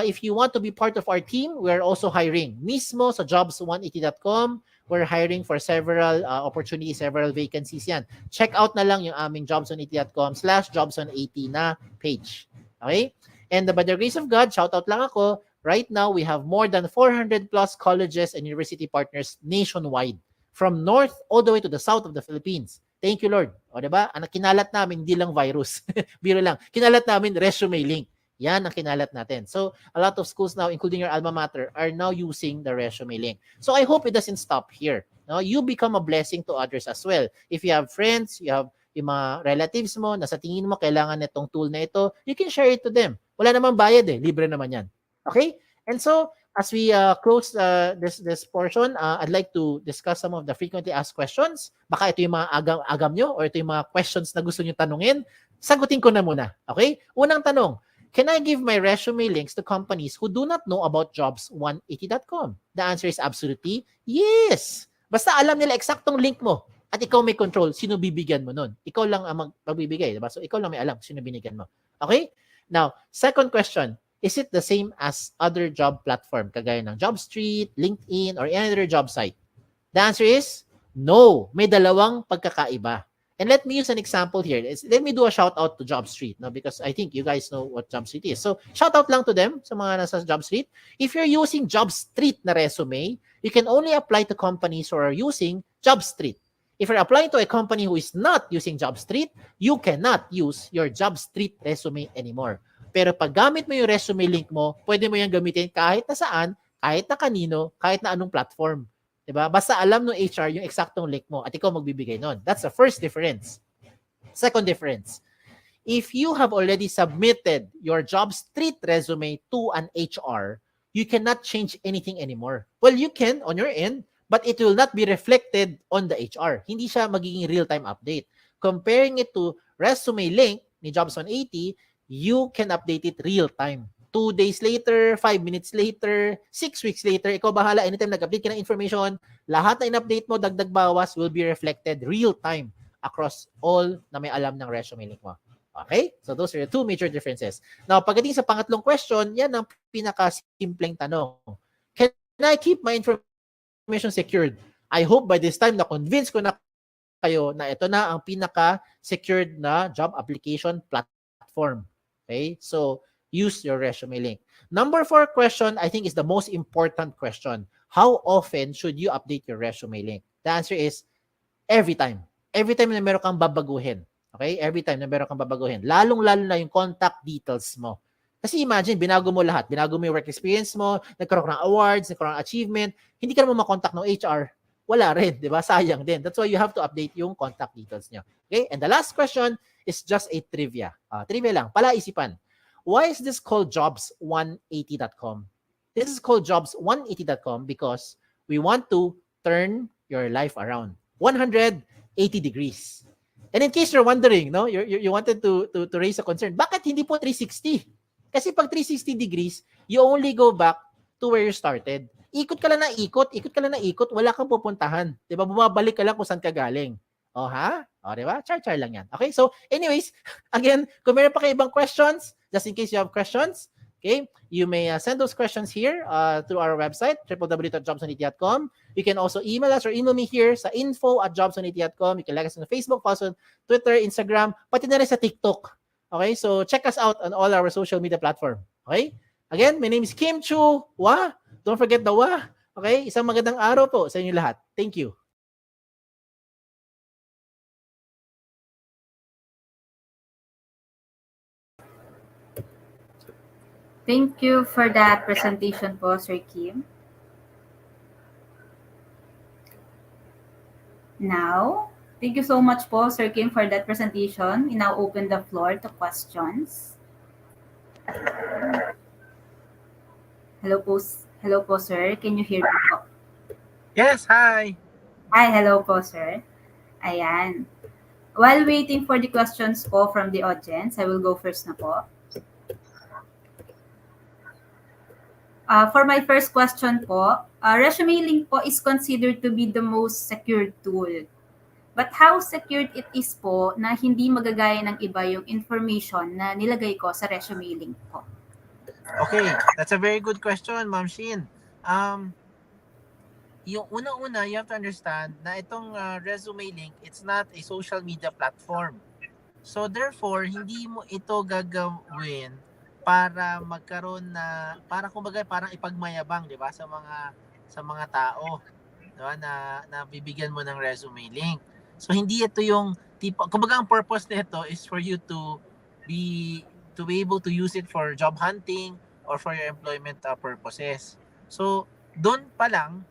if you want to be part of our team, we're also hiring. Mismo sa jobs180.com, we're hiring for several opportunities, several vacancies yan. Check out na lang yung aming jobs180.com/jobs180 na page. Okay? And by the grace of God, shout out lang ako, Right now, we have more than 400 plus colleges and university partners nationwide, from north all the way to the south of the Philippines. Thank you, Lord. O, diba? Ang kinalat namin, hindi lang virus. Biro lang. Kinalat namin ResumeLink. Yan ang kinalat natin. So, a lot of schools now, including your alma mater, are now using the ResumeLink. So, I hope it doesn't stop here. No? You become a blessing to others as well. If you have friends, you have yung mga relatives mo na sa tingin mo kailangan nitong tool na ito, you can share it to them. Wala namang bayad eh. Libre naman yan. Okay? And so, as we close this portion, I'd like to discuss some of the frequently asked questions. Baka ito yung mga agam nyo or ito yung mga questions na gusto nyo tanungin. Sagutin ko na muna. Okay? Unang tanong, can I give my resume links to companies who do not know about jobs180.com? The answer is absolutely yes. Basta alam nila eksaktong link mo at ikaw may control, sino bibigyan mo nun? Ikaw lang ang magbibigay, diba? So ikaw lang may alam sino binigyan mo. Okay? Now, second question, is it the same as other job platform kagaya ng JobStreet, LinkedIn, or any other job site? The answer is no. May dalawang pagkakaiba. And let me use an example here. Let me do a shout out to JobStreet, no? Because I think you guys know what JobStreet is. So, shout out lang to them sa mga nasa JobStreet. If you're using JobStreet na resume, you can only apply to companies who are using JobStreet. If you're applying to a company who is not using JobStreet, you cannot use your JobStreet resume anymore. Pero pag gamit mo yung resume link mo, pwede mo yung gamitin kahit na saan, kahit na kanino, kahit na anong platform. Diba? Basta alam ng HR yung eksaktong link mo at ikaw magbibigay nun. That's the first difference. Second difference, if you have already submitted your JobStreet resume to an HR, you cannot change anything anymore. Well, you can on your end, but it will not be reflected on the HR. Hindi siya magiging real-time update. Comparing it to resume link ni Jobs 180, you can update it real-time. 2 days later, 5 minutes later, 6 weeks later, ikaw bahala. Anytime nag-update ka ng information, lahat na in-update mo, dagdag bawas, will be reflected real-time across all na may alam ng resume link mo. Okay? So those are the two major differences. Now, pagdating sa pangatlong question, yan ang pinaka-simpleng tanong. Can I keep my information secured? I hope by this time na-convince ko na kayo na ito na ang pinaka-secured na job application platform. Okay? So, use your resume link. Number 4 question, I think is the most important question. How often should you update your resume link? The answer is every time. Every time na meron kang babaguhin. Okay? Every time na meron kang babaguhin. Lalong-lalo na yung contact details mo. Kasi imagine, binago mo lahat. Binago mo yung work experience mo, nagkaroon ng awards, nagkaroon ng achievement, hindi ka naman makontak ng HR. Wala rin, di ba? Sayang din. That's why you have to update yung contact details nyo. Okay? And the last question is just a trivia. Trivia lang, palaisipan. Why is this called jobs180.com? This is called jobs180.com because we want to turn your life around 180 degrees. And in case you're wondering, no, you wanted to raise a concern, bakit hindi po 360? Kasi pag 360 degrees, you only go back to where you started. Ikot ka lang na ikot, wala kang pupuntahan. 'Di ba? Bumabalik ka lang kung saan ka galing. Oh, ha? O, di ba? Char lang yan. Okay? So, anyways, again, kung meron pa kayo ibang questions, just in case you have questions, okay, you may send those questions here through our website, www.jobs180.com. You can also email us or email me here sa info@jobs180.com. You can like us on Facebook, follow us on Twitter, Instagram, pati na rin sa TikTok. Okay? So, check us out on all our social media platform. Okay? Again, my name is Kim Chua. Don't forget the wa. Okay? Isang magandang araw po sa inyo lahat. Thank you. Thank you for that presentation po, Sir Kim. Now, thank you so much po, Sir Kim, for that presentation. We now open the floor to questions. Hello po, sir. Can you hear me po? Yes, hi. Hi, hello po, sir. Ayan. While waiting for the questions po from the audience, I will go first na po. For my first question po, ResumeLink po is considered to be the most secured tool. But how secured it is po na hindi magagaya ng iba yung information na nilagay ko sa ResumeLink po? Okay, that's a very good question, Ma'am Shin. Yung unang-una, you have to understand na itong ResumeLink, it's not a social media platform. So therefore, hindi mo ito gagawin para magkaroon na para kumbaga parang ipagmayabang, 'di ba, sa mga tao, 'di ba, na bibigyan mo ng resume link. So hindi ito yung tipo, kumbaga ang purpose nito is for you be to be able to use it for job hunting or for your employment purposes. So doon pa lang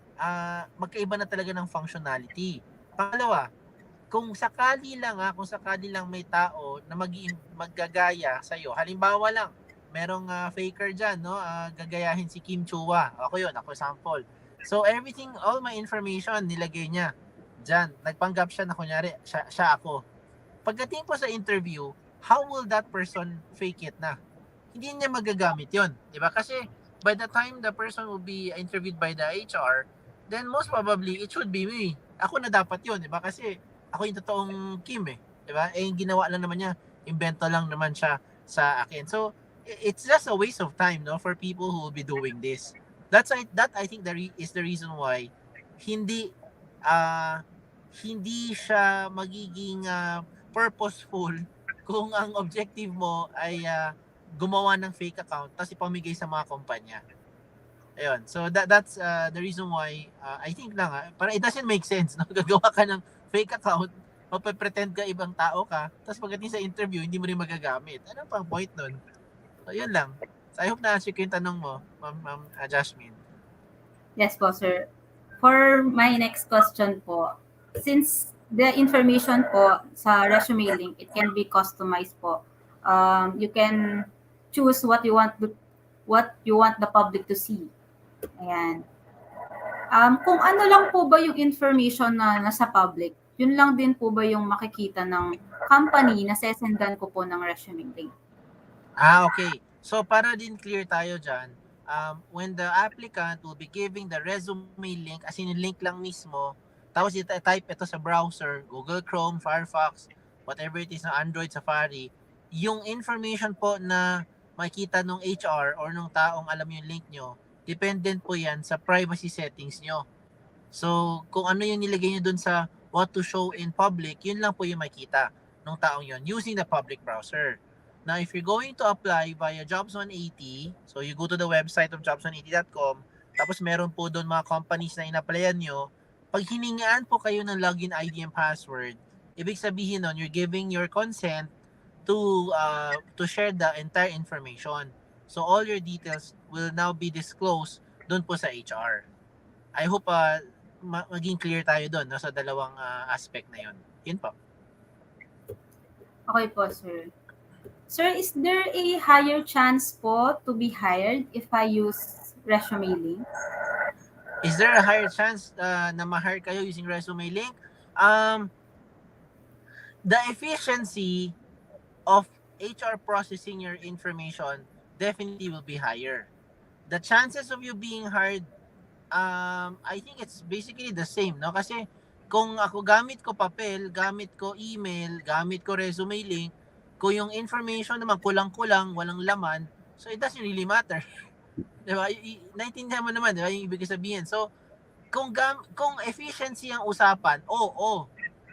magkaiba na talaga ng functionality. Pangalawa, kung sakali lang may tao na maggagaya sa iyo. Halimbawa lang, merong faker diyan, no? Gagayahin si Chua. Ako 'yun, ako sample. So everything, all my information nilagay niya diyan. Nagpanggap siya na kunyari siya ako. Pagdating po sa interview, how will that person fake it na? Hindi niya magagamit 'yon, 'di ba? Kasi by the time the person will be interviewed by the HR, then most probably it should be me. Ako na dapat 'yon, 'di ba? Kasi ako yung totoong Kim eh. Diba? Yung ginawa lang naman niya, invento lang naman siya sa akin. So, it's just a waste of time, no, for people who will be doing this. That I think is the reason why hindi hindi siya magiging purposeful kung ang objective mo ay gumawa ng fake account tapos ipamigay sa mga kumpanya. Ayun. So that's the reason why I think lang para it doesn't make sense, no? Gagawa ka ng fake account, magpe-pretend ka ibang tao ka, tapos pagdating sa interview hindi mo rin magagamit. Ano pang point nun? So yun lang. So I hope na-answer ko yung tanong mo, Ma'am Jasmine. Yes po, sir. For my next question po, since the information po sa resume link, it can be customized po. You can choose what you want the public to see. Ayan. Kung ano lang po ba yung information na nasa public, yun lang din po ba yung makikita ng company na sesendan ko po ng resume link? Okay. So para din clear tayo dyan, when the applicant will be giving the resume link, as in link lang mismo, tapos type ito sa browser, Google Chrome, Firefox, whatever it is na Android, Safari, yung information po na makita nung HR or nung taong alam yung link nyo, dependent po yan sa privacy settings nyo. So, kung ano yung nilagay nyo dun sa what to show in public, yun lang po yung makita ng taong yun using the public browser. Now, if you're going to apply via Jobs 180, so you go to the website of jobs180.com, tapos meron po doon mga companies na in-applyan nyo, pag hiningaan po kayo ng login ID and password, ibig sabihin nun, you're giving your consent to share the entire information. So all your details will now be disclosed doon po sa HR. I hope maging clear tayo doon, no, sa dalawang aspect na yun. Yun po. Okay po, sir. Sir, is there a higher chance po to be hired if I use resume link? Is there a higher chance na ma-hire kayo using resume link? The efficiency of HR processing your information definitely will be higher. The chances of you being hired, I think it's basically the same, no? Kasi kung ako gamit ko papel, gamit ko email, gamit ko resume link, kung yung information naman kulang-kulang, walang laman, so it doesn't really matter. Diba? Naintindihan mo naman, diba? Yung ibig sabihin. So, kung efficiency ang usapan,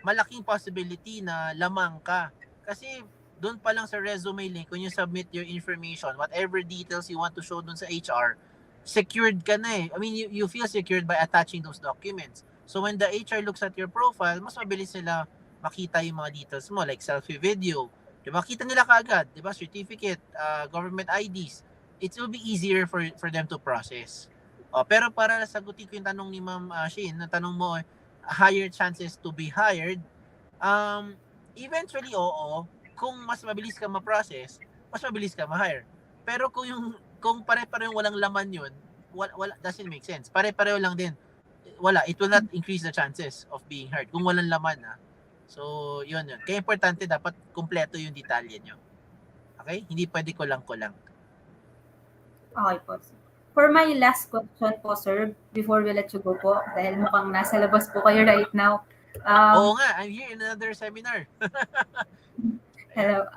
malaking possibility na lamang ka. Kasi doon pa lang sa resume link, when you submit your information, whatever details you want to show doon sa HR, secured ka na eh. I mean, you feel secured by attaching those documents. So when the HR looks at your profile, mas mabilis nila makita yung mga details mo, like selfie video. Diba? Kita nila kaagad, diba? Certificate, government IDs. It will be easier for them to process. Pero para sagutin ko yung tanong ni Ma'am Shin, na tanong mo, higher chances to be hired, eventually, oo. Kung mas mabilis ka ma-process, mas mabilis ka ma-hire. Pero kung pare-pareho walang laman yun, wala, doesn't make sense. Pare-pareho lang din. Wala, it will not increase the chances of being hired kung walang laman. So, yun. Kaya importante, dapat kumpleto yung detalye nyo. Okay? Hindi pwede kulang-kulang. Okay po. For my last question po, sir, before we let you go po, dahil mukhang nasa labas po kayo right now. Oo nga, I'm here in another seminar. Hello.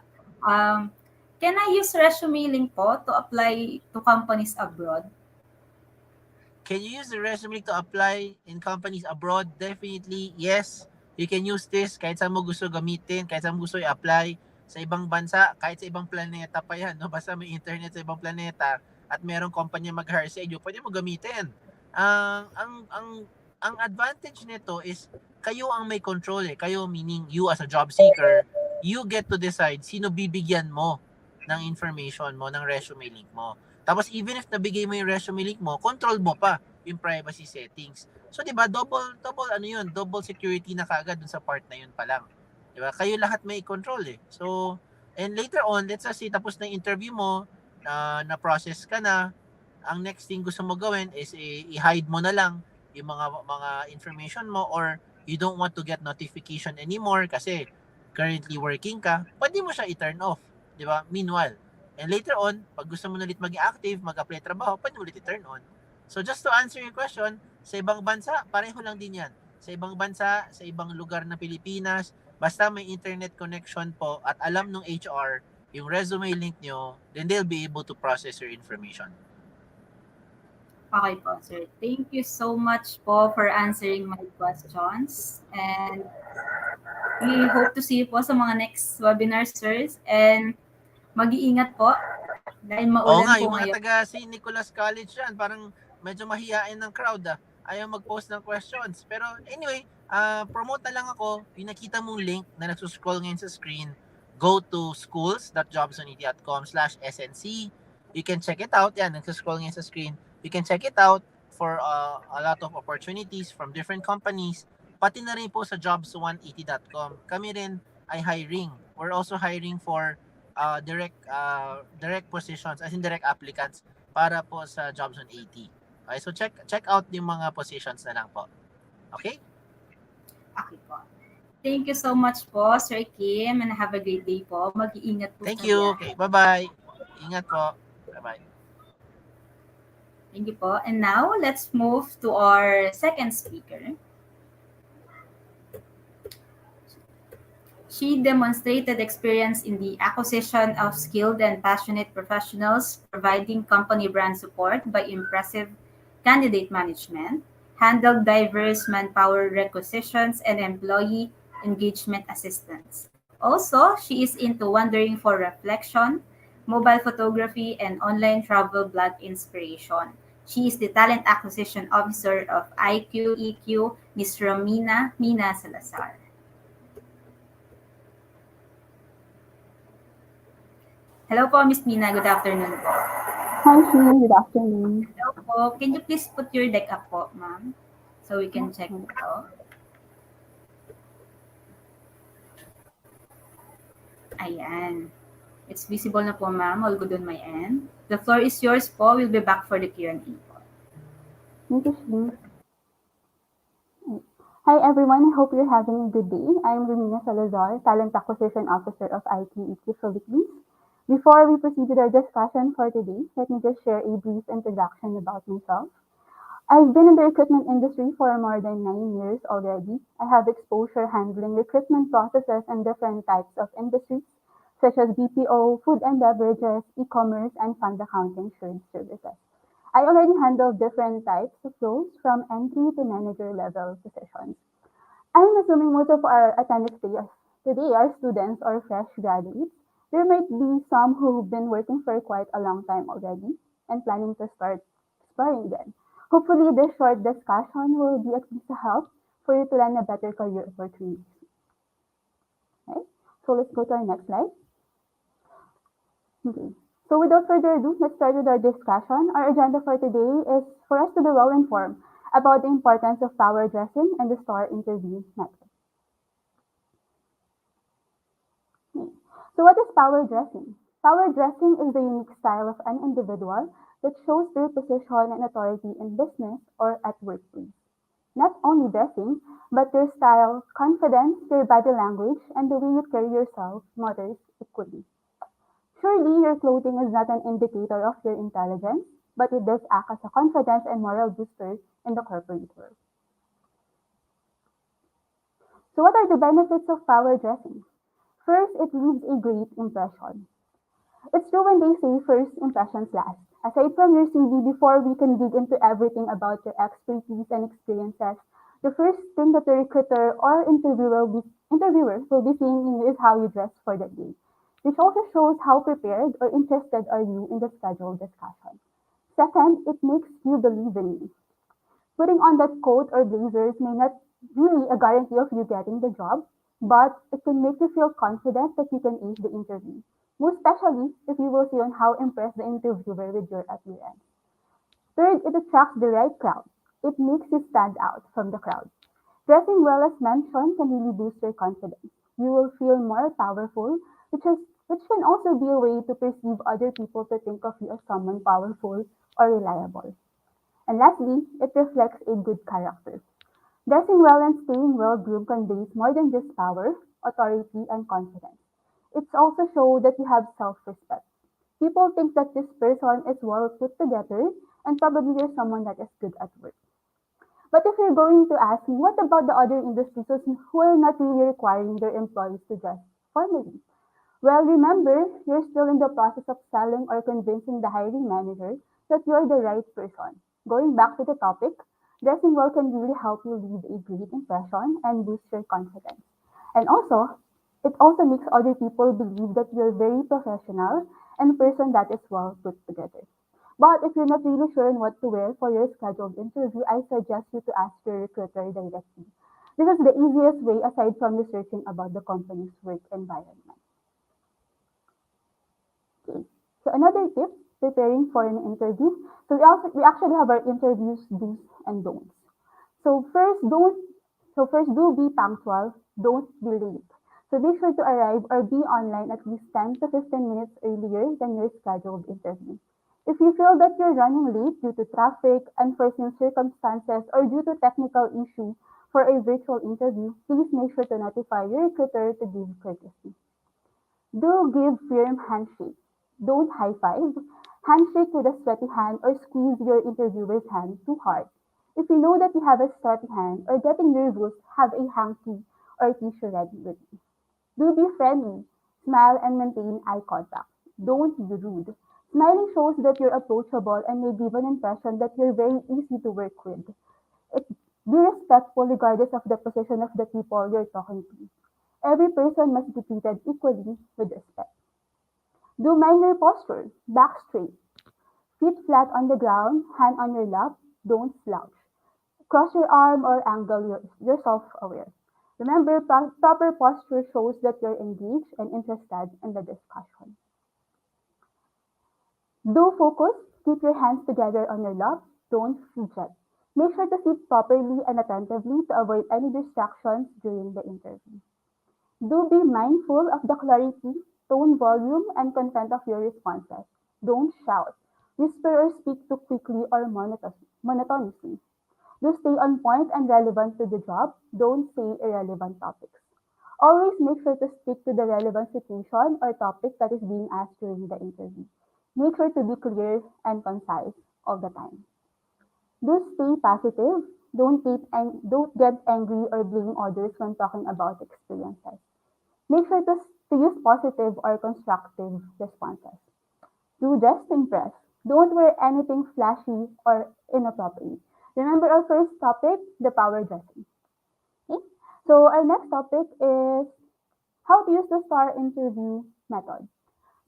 Can I use resume link po to apply to companies abroad? Can you use the resume to apply in companies abroad? Definitely, yes. You can use this kahit saan mo gusto gamitin, kahit saan mo gusto i-apply. sa ibang bansa, kahit sa ibang planeta pa yan, no? Basta may internet sa ibang planeta at merong kumpanya mag-hire sa inyo, pwede mo gamitin. Ang advantage nito is kayo ang may control eh. Kayo meaning you as a job seeker, you get to decide sino bibigyan mo ng information mo, ng resume link mo. Tapos even if nabigay mo yung resume link mo, control mo pa yung privacy settings. So 'di ba, double ano 'yun, double security na kagad dun sa part na 'yun pa lang. 'Di ba? Kayo lahat may control eh. So and later on, let's say tapos na yung interview mo, na process ka na, ang next thing gusto mo gawin is i-hide mo na lang yung mga information mo, or you don't want to get notification anymore kasi currently working ka, pwede mo siya i-turn off, di ba? Meanwhile, and later on, pag gusto mo na ulit maging active, mag-apply trabaho, pwede mo ulit i-turn on. So just to answer your question, sa ibang bansa, pareho lang din yan. Sa ibang bansa, sa ibang lugar na Pilipinas, basta may internet connection po at alam ng HR yung resume link nyo, then they'll be able to process your information. Okay po, sir. Thank you so much po for answering my questions. And we hope to see you po sa mga next webinars, sirs. And mag-iingat po dahil Oo maulan nga, po yung mga ngayon. taga St. Nicolas College yan, parang medyo mahihain ng crowd Ayaw mag-post ng questions. Pero anyway, promote na lang ako. Pinakita mong link na nagsuscroll ngayon sa screen. Go to schools.jobsonit.com/SNC. You can check it out. Yan, nagsuscroll ngayon sa screen. You can check it out for a lot of opportunities from different companies. Pati na rin po sa jobs180.com. Kami rin ay hiring. We're also hiring for direct positions, as in direct applicants para po sa Jobs 180. Okay, so check out yung mga positions na lang po. Okay? Okay po. Thank you so much po, Sir Kim, and have a great day po. Mag-iingat po Thank sa you. biyahe. Okay, bye-bye. Ingat po. Bye-bye. Thank you po. And now, let's move to our second speaker. She demonstrated experience in the acquisition of skilled and passionate professionals, providing company brand support by impressive candidate management, handled diverse manpower requisitions, and employee engagement assistance. Also, she is into wandering for reflection, mobile photography, and online travel blog inspiration. She is the Talent Acquisition Officer of IQEQ, Ms. Rhomina Salazar. Hello po, Ms. Mina. Good afternoon po. Hi, Shee. Good afternoon. Hello po. Can you please put your deck up po, ma'am? So we can check po. Ayan. It's visible na po, ma'am. All good on my end. The floor is yours po. We'll be back for the Q&A po. Thank you, Shee. Hi, everyone. I hope you're having a good day. I'm Rhomina Salazar, Talent Acquisition Officer of IQEQ Philippines. Before we proceed with our discussion for today, let me just share a brief introduction about myself. I've been in the recruitment industry for more than 9 years already. I have exposure handling recruitment processes in different types of industries, such as BPO, food and beverages, e-commerce, and fund accounting services. I already handle different types of roles from entry to manager level positions. I'm assuming most of our attendees today are students or fresh graduates. There might be some who've been working for quite a long time already and planning to start exploring again. Hopefully, this short discussion will be at least a help for you to land a better career opportunity. Okay, so let's go to our next slide. Okay, so without further ado, let's start with our discussion. Our agenda for today is for us to be well informed about the importance of power dressing and the STAR interview method. Okay. So what is power dressing? Power dressing is the unique style of an individual that shows their position and authority in business or at workplace. Not only dressing, but your style, confidence, your body language, and the way you carry yourself matters equally. Surely, your clothing is not an indicator of your intelligence, but it does act as a confidence and moral booster in the corporate world. So what are the benefits of power dressing? First, it leaves a great impression. It's true when they say first impressions last. Aside from your CV, before we can dig into everything about your expertise and experiences, the first thing that the recruiter or interviewer will be seeing in you is how you dress for the day. which also shows how prepared or interested are you in the scheduled discussion. Second, it makes you believe in you. Putting on that coat or blazers may not really a guarantee of you getting the job, but it can make you feel confident that you can ace the interview. Most especially if you will see on how impressed the interviewer with your appearance. Third, it attracts the right crowd. It makes you stand out from the crowd. Dressing well, as mentioned, can really boost your confidence. You will feel more powerful, which can also be a way to perceive other people to think of you as someone powerful or reliable. And lastly, it reflects a good character. Dressing well and staying well groomed conveys more than just power, authority, and confidence. It's also show that you have self-respect. People think that this person is well put together and probably you're someone that is good at work. But if you're going to ask me, what about the other industries who are not really requiring their employees to dress formally? Well, remember, you're still in the process of selling or convincing the hiring manager that you're the right person. Going back to the topic, dressing well can really help you leave a great impression and boost your confidence. And also, it also makes other people believe that you're very professional and a person that is well put together. But if you're not really sure on what to wear for your scheduled interview, I suggest you to ask your recruiter directly. This is the easiest way aside from researching about the company's work environment. Okay. So another tip, preparing for an interview. We actually have our interviews do's and don'ts. So first, don't so first do be punctual, don't be late. So be sure to arrive or be online at least 10 to 15 minutes earlier than your scheduled interview. If you feel that you're running late due to traffic, unforeseen circumstances, or due to technical issue for a virtual interview, please make sure to notify your recruiter to give courtesy. Do give firm handshake. Don't high five. Handshake with a sweaty hand or squeeze your interviewer's hand too hard. If you know that you have a sweaty hand or getting nervous, have a hanky or tissue ready with you. Do be friendly. Smile and maintain eye contact. Don't be rude. Smiling shows that you're approachable and may give an impression that you're very easy to work with. It, be respectful regardless of the position of the people you're talking to. Every person must be treated equally with respect. Do minor posture, back straight, feet flat on the ground, hand on your lap, don't slouch. Cross your arm or angle yourself aware. Remember, proper posture shows that you're engaged and interested in the discussion. Do focus, keep your hands together on your lap, don't fidget. Make sure to sit properly and attentively to avoid any distractions during the interview. Do be mindful of the clarity, tone, volume, and content of your responses. Don't shout, whisper, or speak too quickly or monotonously. Do stay on point and relevant to the job. Don't say irrelevant topics. Always make sure to stick to the relevant situation or topic that is being asked during the interview. Make sure to be clear and concise all the time. Do stay positive. Don't get angry or blame others when talking about experiences. Make sure to use positive or constructive responses. Do just impress. Don't wear anything flashy or inappropriate. Remember our first topic, the power dressing. Okay? So our next topic is how to use the STAR interview method.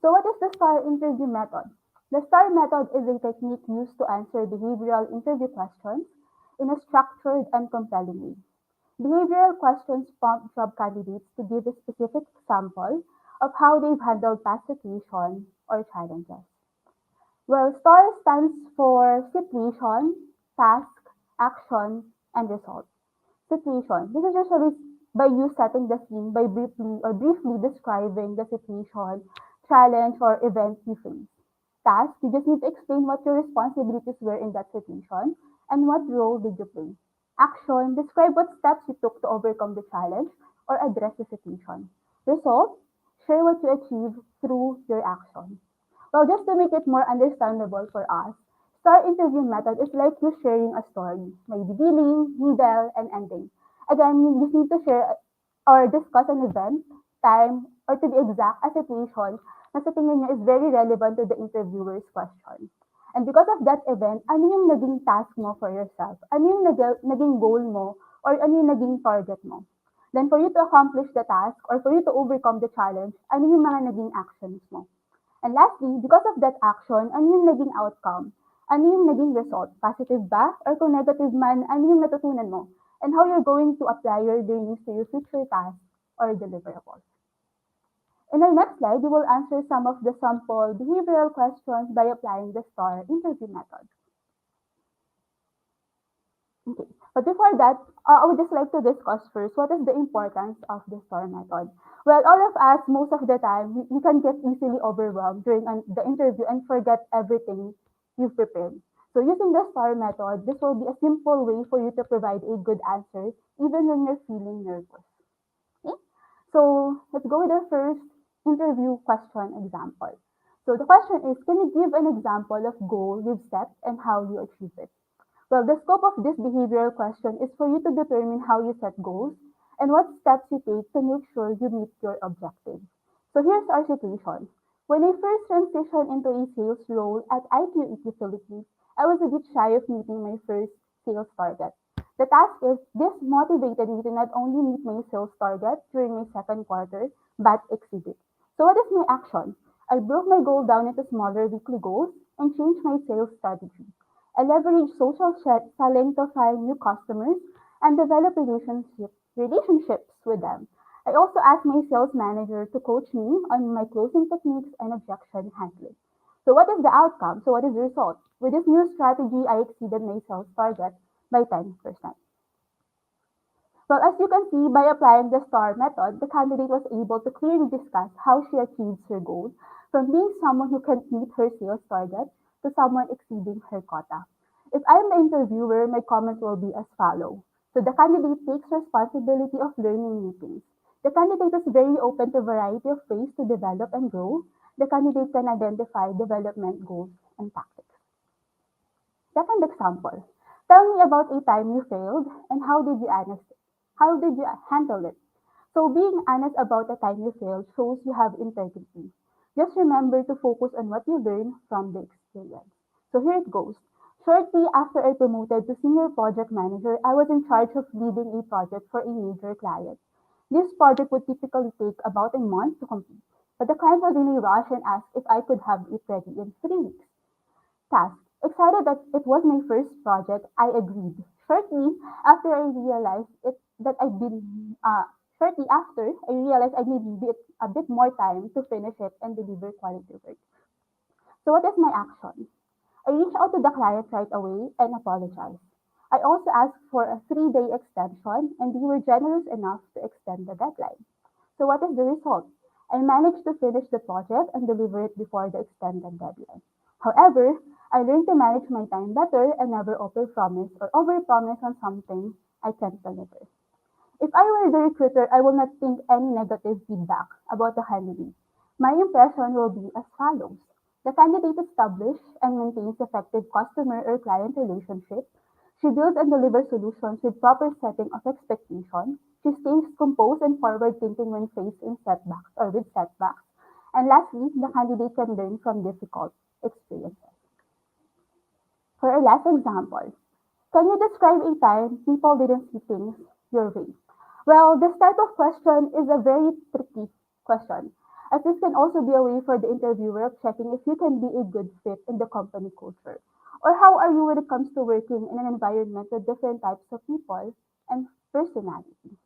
So what is the STAR interview method? The STAR method is a technique used to answer behavioral interview questions in a structured and compelling way. Behavioral questions prompt job candidates to give a specific example of how they've handled past situations or challenges. Well, STAR stands for situation, task, action, and result. Situation. This is usually by you setting the scene by briefly describing the situation, challenge, or event you face. Task, you just need to explain what your responsibilities were in that situation and what role did you play. Action, describe what steps you took to overcome the challenge or address the situation. Result, share what you achieved through your action. Well, just to make it more understandable for us, STAR interview method is like you sharing a story, may beginning, middle, and ending. Again, you just need to share or discuss an event, time, or to be exact, a situation na sa tingin niyo is very relevant to the interviewer's question. And because of that event, ano yung naging task mo for yourself? Ano yung naging goal mo? Or ano yung naging target mo? Then for you to accomplish the task or for you to overcome the challenge, ano yung mga naging actions mo? And lastly, because of that action, ano yung naging outcome? Ano yung naging result? Positive ba? Or kung negative man, ano yung natutunan mo? And how you're going to apply your learnings to your future tasks or deliverables. In our next slide, we will answer some of the sample behavioral questions by applying the STAR interview method. Okay, but before that, I would just like to discuss first what is the importance of the STAR method. Well, all of us, most of the time, we can get easily overwhelmed during the interview and forget everything you've prepared. So using the STAR method, this will be a simple way for you to provide a good answer even when you're feeling nervous. Okay? So let's go with the first interview question example. So the question is, can you give an example of goal you've set and how you achieve it? Well, the scope of this behavioral question is for you to determine how you set goals and what steps you take to make sure you meet your objectives. So here's our situation. When I first transitioned into a sales role at IQEQ Philippines, I was a bit shy of meeting my first sales target. The task is this motivated me to not only meet my sales target during my second quarter, but exceed it. So what is my action? I broke my goal down into smaller weekly goals and changed my sales strategy. I leverage social selling to find new customers and develop relationships with them. I also ask my sales manager to coach me on my closing techniques and objection handling. So what is the outcome? So what is the result? With this new strategy, I exceeded my sales target by 10%. Well, as you can see, by applying the STAR method, the candidate was able to clearly discuss how she achieves her goal, from being someone who can meet her sales target to someone exceeding her quota. If I am the interviewer, my comment will be as follows. So the candidate takes responsibility of learning new things. The candidate is very open to a variety of ways to develop and grow. The candidate can identify development goals and tactics. Second example, tell me about a time you failed and how did you handle it? So being honest about a time you failed shows you have integrity. Just remember to focus on what you learn from the experience. So here it goes. Shortly after I promoted to senior project manager, I was in charge of leading a project for a major client. This project would typically take about a month to complete, but the client was in a rush and asked if I could have it ready in 3 weeks. Task. Excited that it was my first project, I agreed. After I realized it that I'd been shortly after I realized I needed a bit more time to finish it and deliver quality work. So what is my action? I reached out to the client right away and apologized. I also asked for a 3-day extension and they were generous enough to extend the deadline. So what is the result? I managed to finish the project and deliver it before the extended deadline. However, I learned to manage my time better and never overpromise or overpromise on something I can't deliver. If I were the recruiter, I will not think any negative feedback about the candidate. My impression will be as follows. The candidate establishes and maintains effective customer or client relationship. She builds and delivers solutions with proper setting of expectation. She stays composed and forward thinking when faced in setbacks or with setbacks. And lastly, the candidate can learn from difficult experiences. For our last example, can you describe a time people didn't see things your way? Well, this type of question is a very tricky question, as this can also be a way for the interviewer of checking if you can be a good fit in the company culture, or how are you when it comes to working in an environment with different types of people and personality.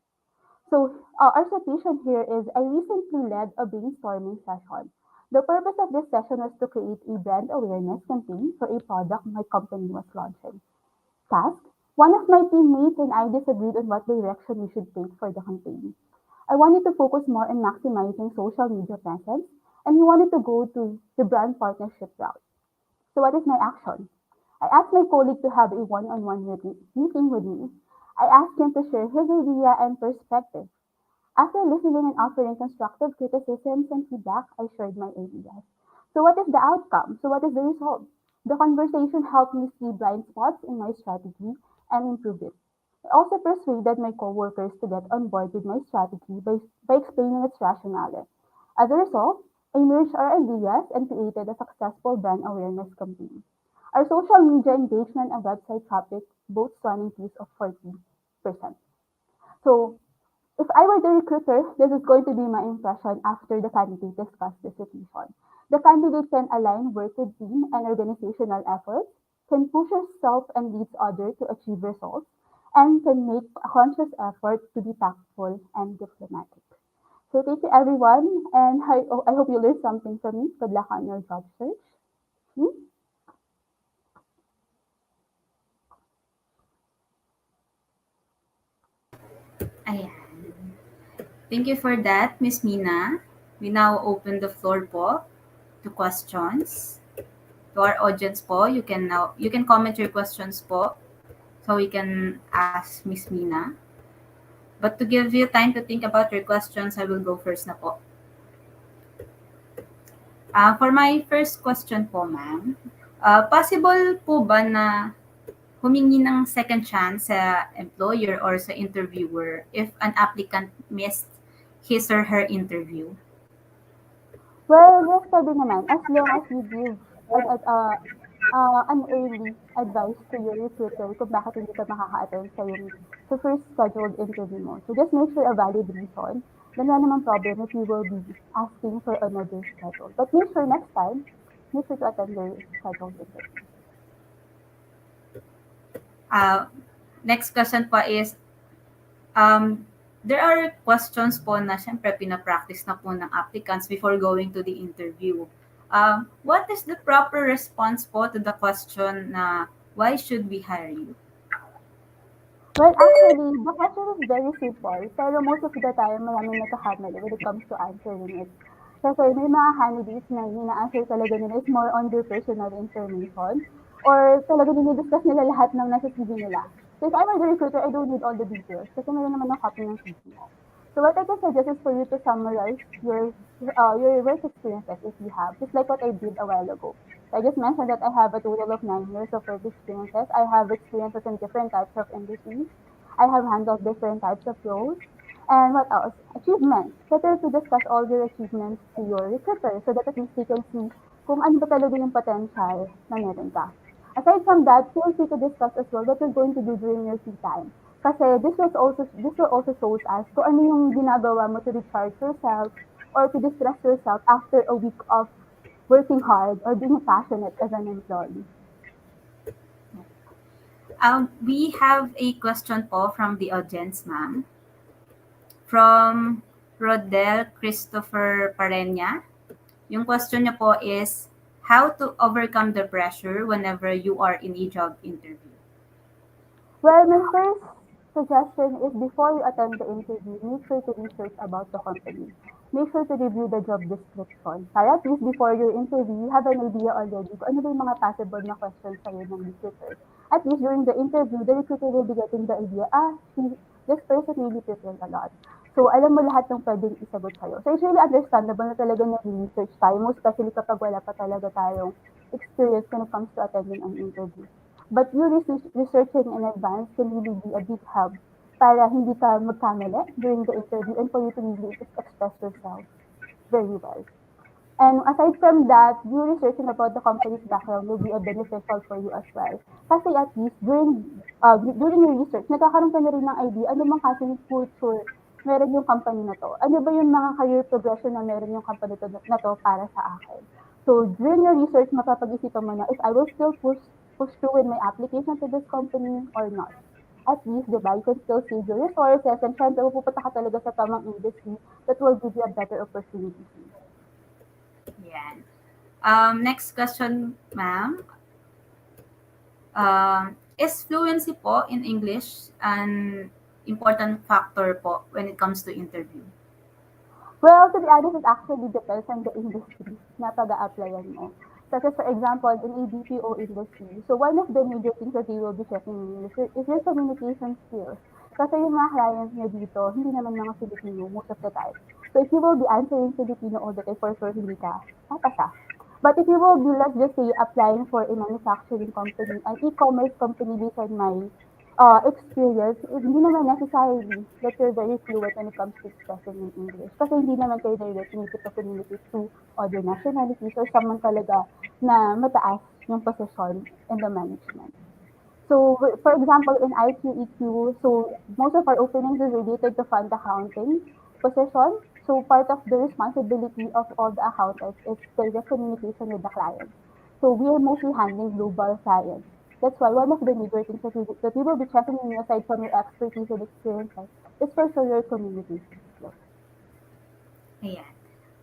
So our situation here is I recently led a brainstorming session. The purpose of this session was to create a brand awareness campaign for a product my company was launching. Task. One of my teammates and I disagreed on what direction we should take for the campaign. I wanted to focus more on maximizing social media presence, and he wanted to go to the brand partnership route. So what is my action? I asked my colleague to have a one-on-one meeting with me. I asked him to share his idea and perspective. After listening and offering constructive criticisms and feedback, I shared my ideas. So what is the outcome? So what is the result? The conversation helped me see blind spots in my strategy and improve it. I also persuaded my coworkers to get on board with my strategy by explaining its rationale. As a result, I merged our ideas and created a successful brand awareness campaign. Our social media engagement and website traffic both saw an increase of 40%. So If I were the recruiter, this is going to be my impression after the candidate discussed the situation. The candidate can align work with team and organizational efforts, can push herself and leads others to achieve results, and can make a conscious effort to be tactful and diplomatic. So thank you everyone, and I hope you learned something from me. Good luck on your job search. Hmm? Ayan. Thank you for that, Miss Mina. We now open the floor po to questions. To our audience po, you can comment your questions po so we can ask Miss Mina. But to give you time to think about your questions, I will go first na po. For my first question po, ma'am, possible po ba na humingi ng second chance sa employer or sa interviewer if an applicant missed his or her interview? Well, yes, pwede naman, as long as you give an early advice to your recruiter kung bakit hindi ka makaka-attend sa first scheduled interview mo. So just make sure a valid reason. Then wala naman problem if you will be asking for another schedule. But make sure next time, make sure to attend your scheduled interview. Next question po is, there are questions po na syempre pinapractice na po ng applicants before going to the interview. What is the proper response po to the question na why should we hire you? Well, actually, the question is very simple, pero most of the time, maraming nagkakamali when it comes to answering it. Kasi may mga candidates na yung ina-answer talaga nila is more on their personal information or talaga dinidiscuss nila lahat ng nasa CV nila. So if I were the recruiter, I don't need all the details kasi meron naman ng copy ng CV mo. So what I can suggest is for you to summarize your work experiences if you have, just like what I did a while ago. So I just mentioned that I have a total of 9 years of work experiences. I have experiences in different types of industries. I have handled different types of roles. And what else? Achievements. Better to discuss all your achievements to your recruiter so that at least they can see kung ano ba talaga yung potential na meron ka. Aside from that, feel free to discuss as well what you're going to do during your free time. Kasi this will also shows us kung ano yung ginagawa mo to recharge yourself or to distress yourself after a week of working hard or being passionate as an employee. We have a question po from the audience, ma'am. From Rodel Christopher Parenya. Yung question niya po is, how to overcome the pressure whenever you are in a job interview? Well, my first suggestion is before you attend the interview, make sure to research about the company. Make sure to review the job description. Para at least before your interview, you have an idea already kung ano ba yung mga possible na questions sa'yo ng recruiter. At least during the interview, the recruiter will be getting the idea, this person really prepared a lot. So, alam mo lahat ng pwedeng isagot sa'yo. So, it's really understandable na talaga nag-research tayo, most especially kapag wala pa talaga tayong experience when it comes to attending an interview. But you researching in advance can really be a big help para hindi ka magkamali during the interview and for you to really express yourself very well. And aside from that, you researching about the company's background will be a beneficial for you as well. Kasi at least during your research, nagkakaroon ka na rin ng idea ano bang kasing culture meron yung company na to. Ano ba yung mga career progression na meron yung company na to para sa akin. So during your research, mapapag-isipan mo na if I will still push through with my application to this company or not. At least, di ba, you can still save your resources and syempre, pupunta ka talaga sa tamang industry that will give you a better opportunity. Yan. Next question, ma'am. Is fluency po in English an important factor po when it comes to interview? Well, to be honest, it actually depends on the industry na pag-a-applyan mo. Such as, for example, in a BPO industry, so one of the major things that they will be checking is your communication skills. Kasi yung mga clients niya dito, hindi naman mga Filipino most of the time. So if you will be answering Filipino all the time, for sure hindi ka papasa. But if you will be, let's just say, applying for a manufacturing company, an e-commerce company based on my experience, hindi naman necessarily that you're very fluent when it comes to expressing in English. Kasi hindi naman kayo directly need to communicate to other nationalities or someone talaga na mataas yung position in the management. So, for example, in IQEQ, so most of our openings is related to fund accounting position. So, part of the responsibility of all the accountants is direct communication with the clients. So, we are mostly handling global clients. That's why one of the major things that we will be checking in aside from your expertise and experiences is for sure your communication skills. Ayan.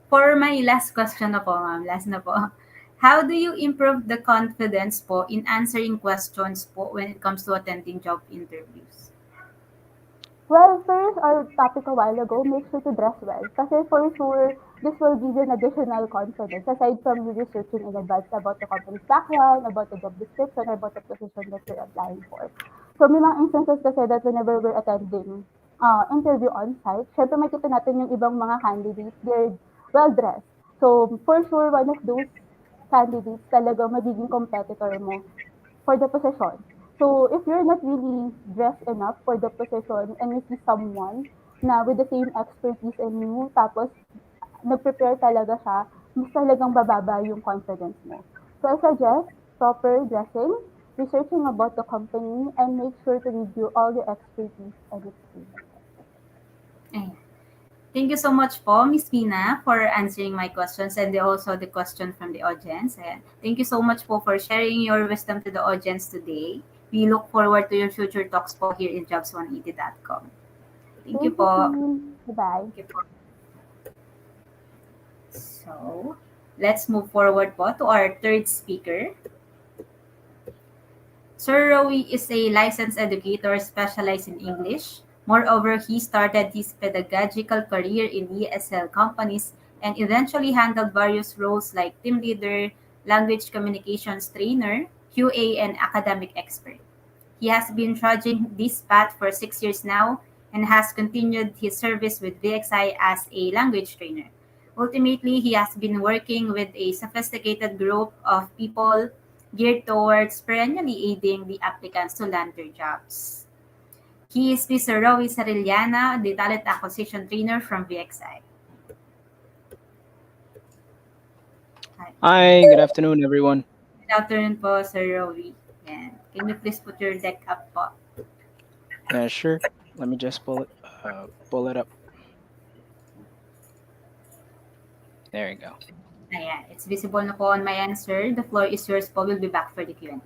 For my last question na po, ma'am, last na po. How do you improve the confidence po in answering questions po when it comes to attending job interviews? Well, first, our topic a while ago, make sure to dress well. Kasi for sure, this will give you an additional confidence aside from you researching in advance about the company's background, about the job description, or about the position that you're applying for. So may mga instances kasi that whenever we're attending interview on-site, syempre makita natin yung ibang mga candidates, they're well-dressed. So for sure, one of those candidates talaga magiging competitor mo for the position. So if you're not really dressed enough for the position and you see someone na with the same expertise in you, tapos nag-prepare talaga siya, mas talagang bababa yung confidence mo. So I suggest proper dressing, researching about the company, and make sure to review all your expertise and experience. Ayan. Thank you so much po, Miss Pina, for answering my questions and also the question from the audience. Ayan. Thank you so much po for sharing your wisdom to the audience today. We look forward to your future talks po here in jobs180.com. Thank you Thank you, po. team. Bye-bye. Thank you po. So, let's move forward po to our third speaker. Sir Rowie is a licensed educator specialized in English. Moreover, he started his pedagogical career in ESL companies and eventually handled various roles like team leader, language communications trainer, QA, and academic expert. He has been trudging this path for 6 years now and has continued his service with VXI as a language trainer. Ultimately, he has been working with a sophisticated group of people geared towards perennially aiding the applicants to land their jobs. He is Mr. Rowie Sarillana, the talent acquisition trainer from VXI. Hi. Hi, good afternoon, everyone. Good afternoon po, Sir Rowie. And can you please put your deck up po? Yeah, sure. Let me just pull it up. There you go. Ayan, it's visible na po on my answer. The floor is yours po. We'll be back for the Q&A.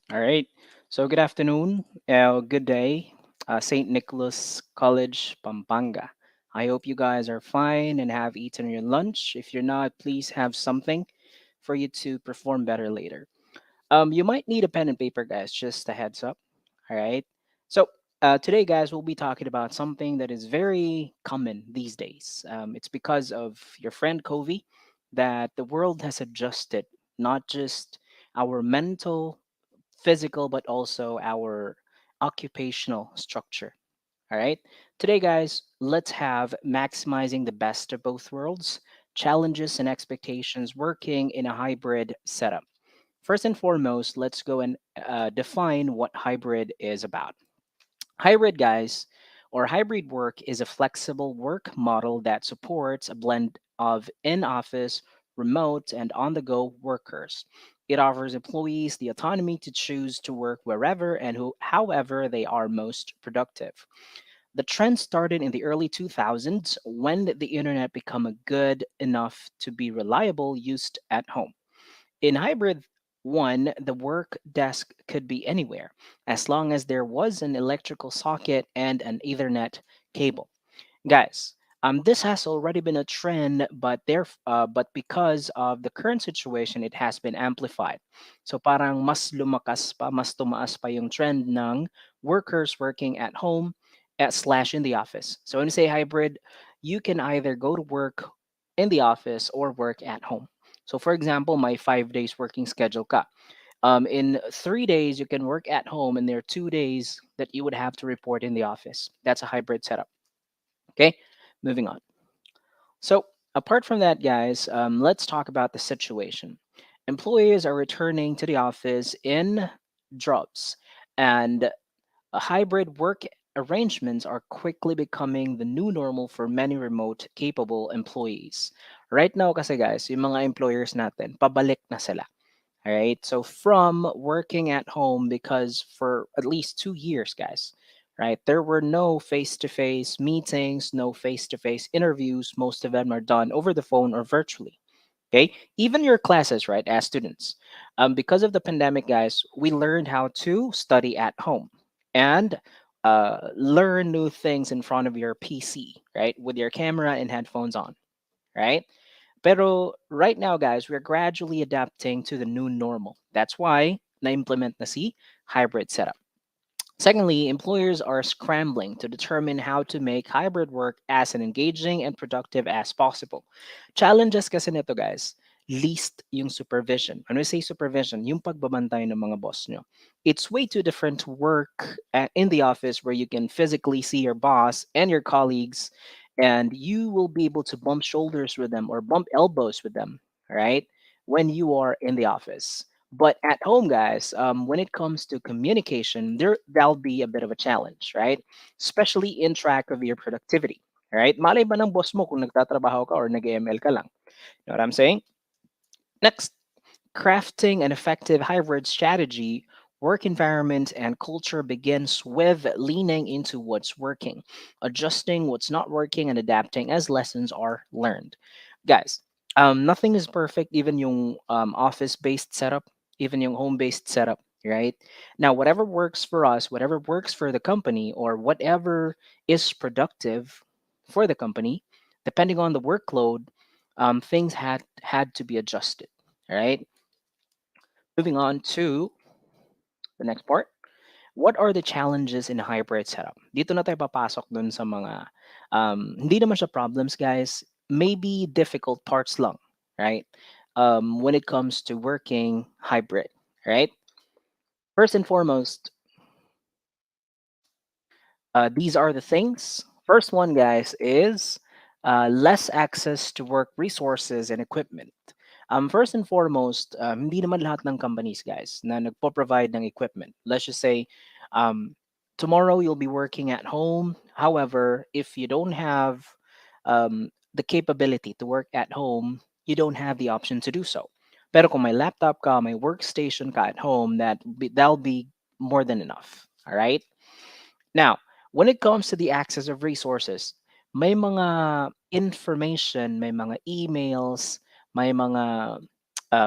All right. So, good afternoon, good day, St. Nicholas College, Pampanga. I hope you guys are fine and have eaten your lunch. If you're not, please have something for you to perform better later. You might need a pen and paper, guys. Just a heads up. All right. So today, guys, we'll be talking about something that is very common these days. It's because of your friend Covey that the world has adjusted not just our mental, physical, but also our occupational structure. All right. Today, guys, let's have maximizing the best of both worlds, challenges and expectations working in a hybrid setup. First and foremost, let's go and define what hybrid is about. Hybrid, guys, or hybrid work is a flexible work model that supports a blend of in office, remote, and on the go workers. It offers employees the autonomy to choose to work wherever and however they are most productive. The trend started in the early 2000s when the internet became a good enough to be reliable used at home. In hybrid one, the work desk could be anywhere as long as there was an electrical socket and an Ethernet cable. Guys, this has already been a trend, but because of the current situation, it has been amplified. So parang mas lumakas pa, mas tumaas pa yung trend ng workers working at home slash in the office. So when you say hybrid, you can either go to work in the office or work at home. So for example, my 5 days working schedule ka. In 3 days, you can work at home, and there are 2 days that you would have to report in the office. That's a hybrid setup. Okay, moving on. So, apart from that, guys, let's talk about the situation. Employees are returning to the office in droves, and hybrid work arrangements are quickly becoming the new normal for many remote capable employees. Right now kasi guys, yung mga employers natin, pabalik na sila. All right. So from working at home, because for at least 2 years, guys, right, there were no face to face meetings, no face to face interviews. Most of them are done over the phone or virtually. Okay. Even your classes, right, as students. Because of the pandemic, guys, we learned how to study at home and learn new things in front of your PC, right, with your camera and headphones on, right? Pero right now, guys, we're gradually adapting to the new normal. That's why na-implement na si hybrid setup. Secondly, employers are scrambling to determine how to make hybrid work as an engaging and productive as possible. Challenges kasi nito, guys, least yung supervision. When we say supervision, yung pagbabantay ng mga boss nyo. It's way too different to work in the office where you can physically see your boss and your colleagues, and you will be able to bump shoulders with them or bump elbows with them, right? When you are in the office. But at home, guys, when it comes to communication, that'll be a bit of a challenge, right? Especially in track of your productivity, right? Malay ba ng boss mo kung nagtatrabaho ka or nag-ML ka lang? You know what I'm saying? Next, crafting an effective hybrid strategy, work environment, and culture begins with leaning into what's working, adjusting what's not working, and adapting as lessons are learned. Guys, nothing is perfect, even yung office based setup, even yung home based setup, right? Now, whatever works for us, whatever works for the company, or whatever is productive for the company, depending on the workload, things had to be adjusted. All right. Moving on to the next part. What are the challenges in a hybrid setup? Dito na tayo papasok dun sa mga, hindi naman siya problems, guys. Maybe difficult parts lang, right? When it comes to working hybrid, right? First and foremost, these are the things. First one, guys, is less access to work resources and equipment. First and foremost, hindi naman lahat ng companies, guys, na nagpo-provide ng equipment. Let's just say, um, tomorrow you'll be working at home. However, if you don't have the capability to work at home, you don't have the option to do so. Pero kung may laptop ka, may workstation ka at home, that'll be more than enough. All right. Now, when it comes to the access of resources, may mga information, may mga emails, may mga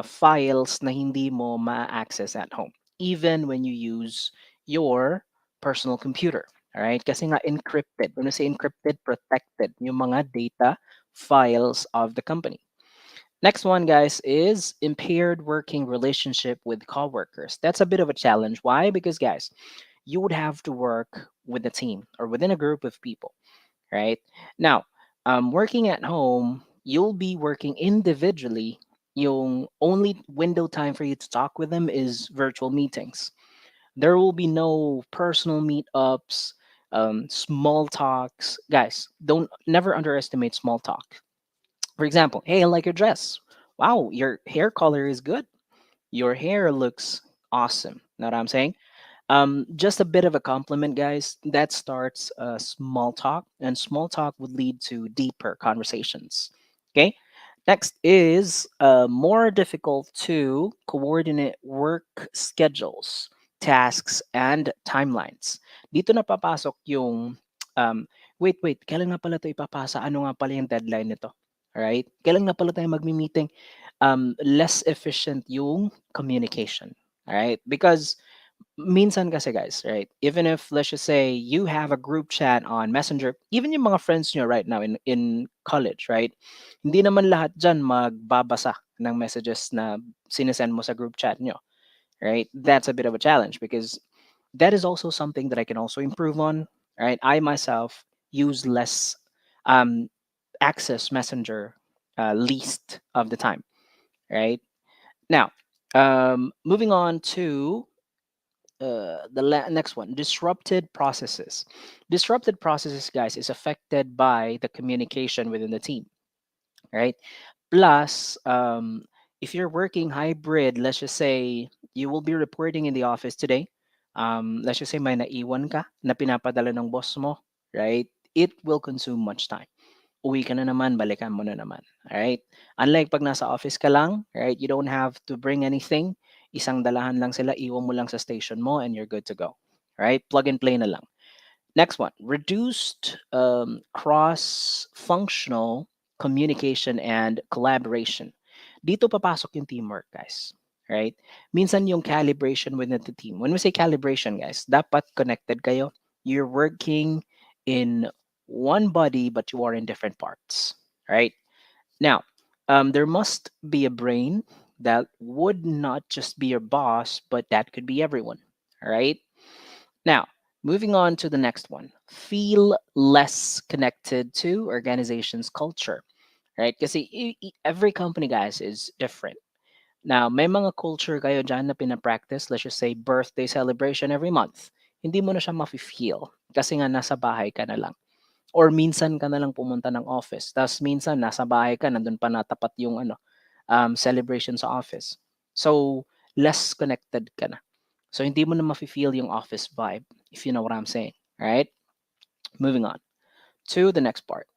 files na hindi mo ma-access at home, even when you use your personal computer. All right? Kasi nga encrypted. When we say encrypted, protected yung mga data files of the company. Next one, guys, is impaired working relationship with coworkers. That's a bit of a challenge. Why? Because, guys, you would have to work with a team or within a group of people, right? Now, working at home, you'll be working individually. Yung only window time for you to talk with them is virtual meetings. There will be no personal meetups, small talks. Guys, don't never underestimate small talk. For example, hey, I like your dress. Wow, your hair color is good. Your hair looks awesome. Know what I'm saying? Just a bit of a compliment, guys. That starts small talk, and small talk would lead to deeper conversations. Okay. Next is more difficult to coordinate work schedules, tasks, and timelines. Dito na papasok yung, wait, kailan nga pala ito ipapasa? Ano nga pala yung deadline nito? Alright? Kailan nga pala tayo magmi-meeting? Less efficient yung communication. Alright? Because minsan kasi, guys, right? Even if, let's just say, you have a group chat on Messenger, even yung mga friends nyo right now in college, right? Hindi naman lahat dyan magbabasa ng messages na sinesend mo sa group chat nyo, right? That's a bit of a challenge because that is also something that I can also improve on, right? I myself use less um, access Messenger least of the time, right? Now, moving on to next one, disrupted processes, guys, is affected by the communication within the team, right? Plus, if you're working hybrid, let's just say you will be reporting in the office today, let's just say may naiwan ka na pinapadala ng boss mo, right? It will consume much time. Uwi ka na naman, balikan mo na naman. All right? Unlike pag nasa office ka lang, right? You don't have to bring anything. Isang dalahan lang sila, iwan mo lang sa station mo and you're good to go. Right? Plug and play na lang. Next one, reduced cross-functional communication and collaboration. Dito papasok yung teamwork, guys. Right? Minsan yung calibration within the team. When we say calibration, guys, dapat connected kayo. You're working in one body, but you are in different parts. Right? Now, there must be a brain that would not just be your boss, but that could be everyone. All right? Now, moving on to the next one. Feel less connected to organization's culture, right? Because every company, guys, is different. Now, may mga culture kayo dyan na pinapractice, let's just say birthday celebration every month. Hindi mo na siya mafe-feel kasi nga nasa bahay ka na lang. Or minsan ka na lang pumunta ng office. Tapos minsan nasa bahay ka, nandun pa natapat yung celebration sa office. So, less connected ka na. So, hindi mo na mafe-feel yung office vibe, if you know what I'm saying. All right? Moving on to the next part.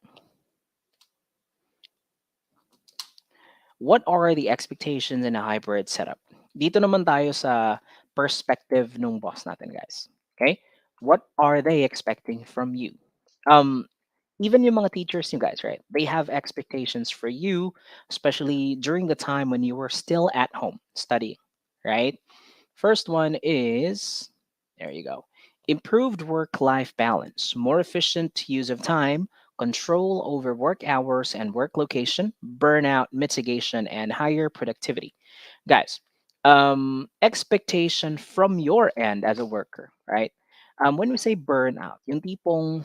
What are the expectations in a hybrid setup? Dito naman tayo sa perspective nung boss natin, guys. Okay? What are they expecting from you? Um, Even yung mga teachers, you guys, right? They have expectations for you, especially during the time when you were still at home studying, right? First one is there you go. Improved work life balance, more efficient use of time, control over work hours and work location, burnout mitigation, and higher productivity. Guys, expectation from your end as a worker, right? When we say burnout, yung tipong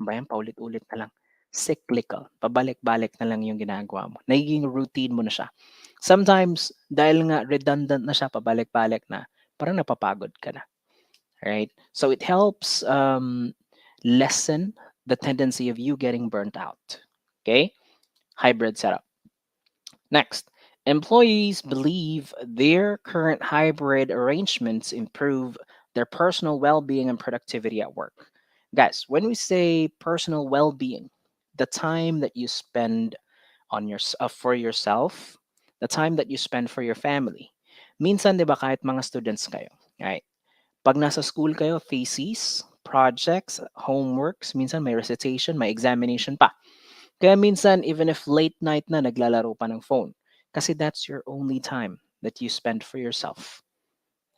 Brian, paulit-ulit na lang. Cyclical. Pabalik-balik na lang yung ginagawa mo. Nagiging routine mo na siya. Sometimes, dahil nga redundant na siya, pabalik-balik na, parang napapagod ka na. Right? So it helps lessen the tendency of you getting burnt out. Okay? Hybrid setup. Next, employees believe their current hybrid arrangements improve their personal well being and productivity at work. Guys, when we say personal well being, the time that you spend for yourself, the time that you spend for your family. Minsan, di ba, kahit mga students kayo, right? Pag nasa school kayo, theses, projects, homeworks, minsan may recitation, may examination pa. Kaya minsan, even if late night na, naglalaro pa ng phone. Kasi that's your only time that you spend for yourself.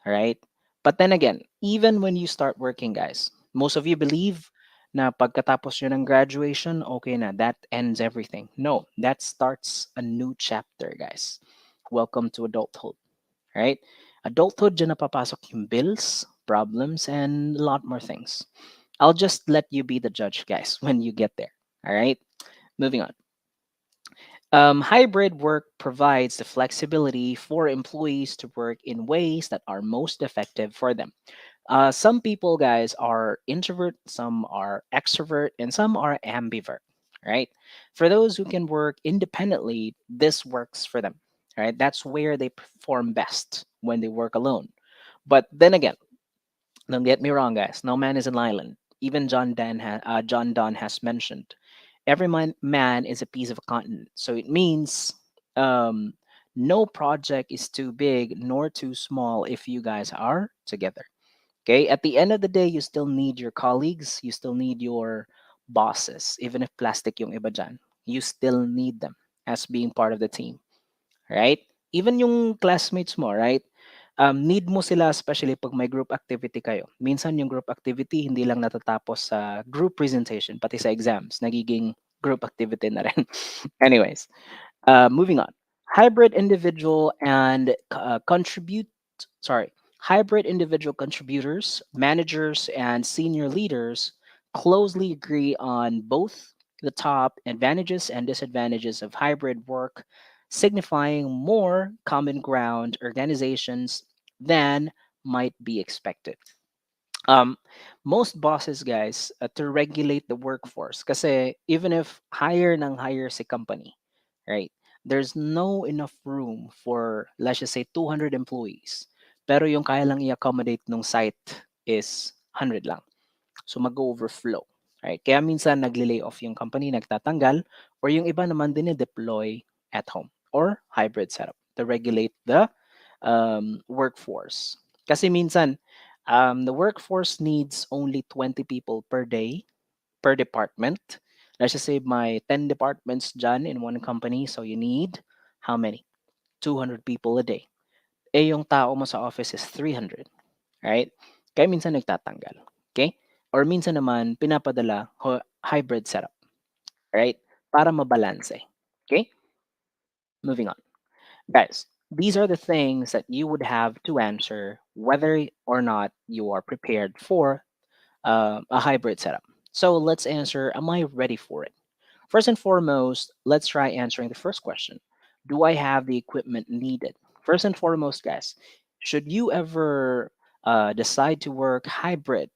Alright? But then again, even when you start working, guys, most of you believe na pagkatapos nyo ng graduation, okay na, that ends everything. No, that starts a new chapter, guys. Welcome to adulthood. Right? Adulthood, dyan na papasok yung bills, problems, and a lot more things. I'll just let you be the judge, guys, when you get there. All right? Moving on. Hybrid work provides the flexibility for employees to work in ways that are most effective for them. Some people, guys, are introvert, some are extrovert, and some are ambivert, right? For those who can work independently, this works for them, right? That's where they perform best when they work alone. But then again, don't get me wrong, guys. No man is an island. Even John Donne has mentioned every man is a piece of a continent. So it means um, no project is too big nor too small if you guys are together. Okay. At the end of the day, you still need your colleagues. You still need your bosses. Even if plastic yung iba dyan, you still need them as being part of the team. Right? Even yung classmates mo, right? Need mo sila especially pag may group activity kayo. Minsan yung group activity hindi lang natatapos sa group presentation, pati sa exams, nagiging group activity na rin. Anyways, moving on. Hybrid individual and hybrid individual contributors, managers, and senior leaders closely agree on both the top advantages and disadvantages of hybrid work, signifying more common ground organizations than might be expected. Um, Most bosses, guys, to regulate the workforce, kasi even if hire si company, right? There's no enough room for, let's just say, 200 employees. Pero yung kaya lang i-accommodate nung site is 100 lang. So mag-overflow. Right? Kaya minsan nagli-lay off yung company, nagtatanggal, or yung iba naman din deploy at home or hybrid setup to regulate the workforce. Kasi minsan, the workforce needs only 20 people per day per department. Let's just say my 10 departments done in one company. So you need how many? 200 people a day. Eh, yung tao mo sa office is 300. Right? Kaya minsan nagtatanggal. Okay? Or minsan naman, pinapadala hybrid setup. Right? Para mabalanse. Okay? Moving on. Guys, these are the things that you would have to answer whether or not you are prepared for a hybrid setup. So let's answer, am I ready for it? First and foremost, let's try answering the first question. Do I have the equipment needed? First and foremost, guys, should you ever decide to work hybrid,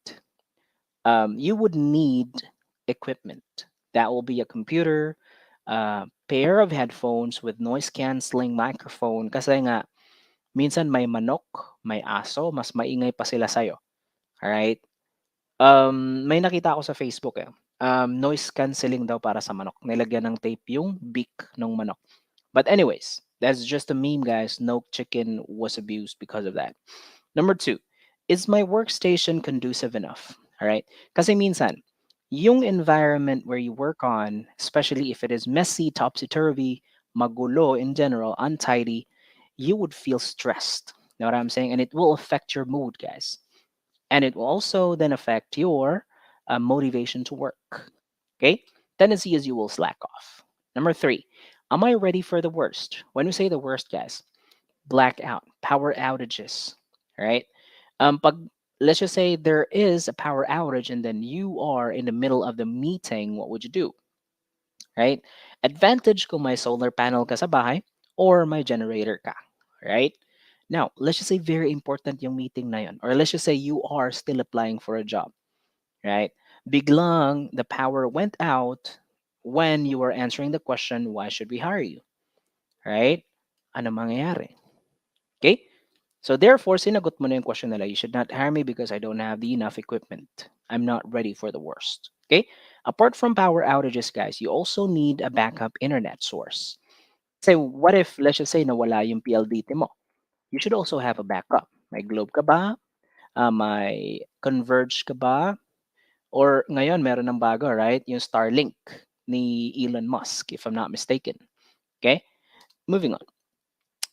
you would need equipment. That will be a computer, a pair of headphones with noise canceling microphone. Kasi nga, minsan may manok, may aso, mas maingay pa sila sa'yo. Alright? May nakita ako sa Facebook eh. Noise cancelling daw para sa manok. Nilagyan ng tape yung beak ng manok. But anyways, that's just a meme, guys. No chicken was abused because of that. Number two, is my workstation conducive enough? All right. Kasi minsan, yung environment where you work on, especially if it is messy, topsy-turvy, magulo in general, untidy, you would feel stressed. Know what I'm saying? And it will affect your mood, guys. And it will also then affect your motivation to work. Okay? Tendency is you will slack off. Number three, am I ready for the worst? When we say the worst, guys, blackout, power outages, right? Pag, let's just say there is a power outage and then you are in the middle of the meeting, what would you do, right? Advantage kung may solar panel ka sa bahay or may generator ka, right? Now, let's just say very important yung meeting na yun. Or let's just say you are still applying for a job, right? Biglang the power went out when you were answering the question, why should we hire you, right? Ano mangyayari? Okay? So therefore, sinagot mo na yung question nila, you should not hire me because I don't have the enough equipment. I'm not ready for the worst. Okay? Apart from power outages, guys, you also need a backup internet source. Say, what if, let's just say, nawala yung PLDT mo? You should also have a backup. May Globe ka ba? May Converge ka ba? Or ngayon, meron ng bago, right? Yung Starlink ni Elon Musk, if I'm not mistaken. Okay? Moving on.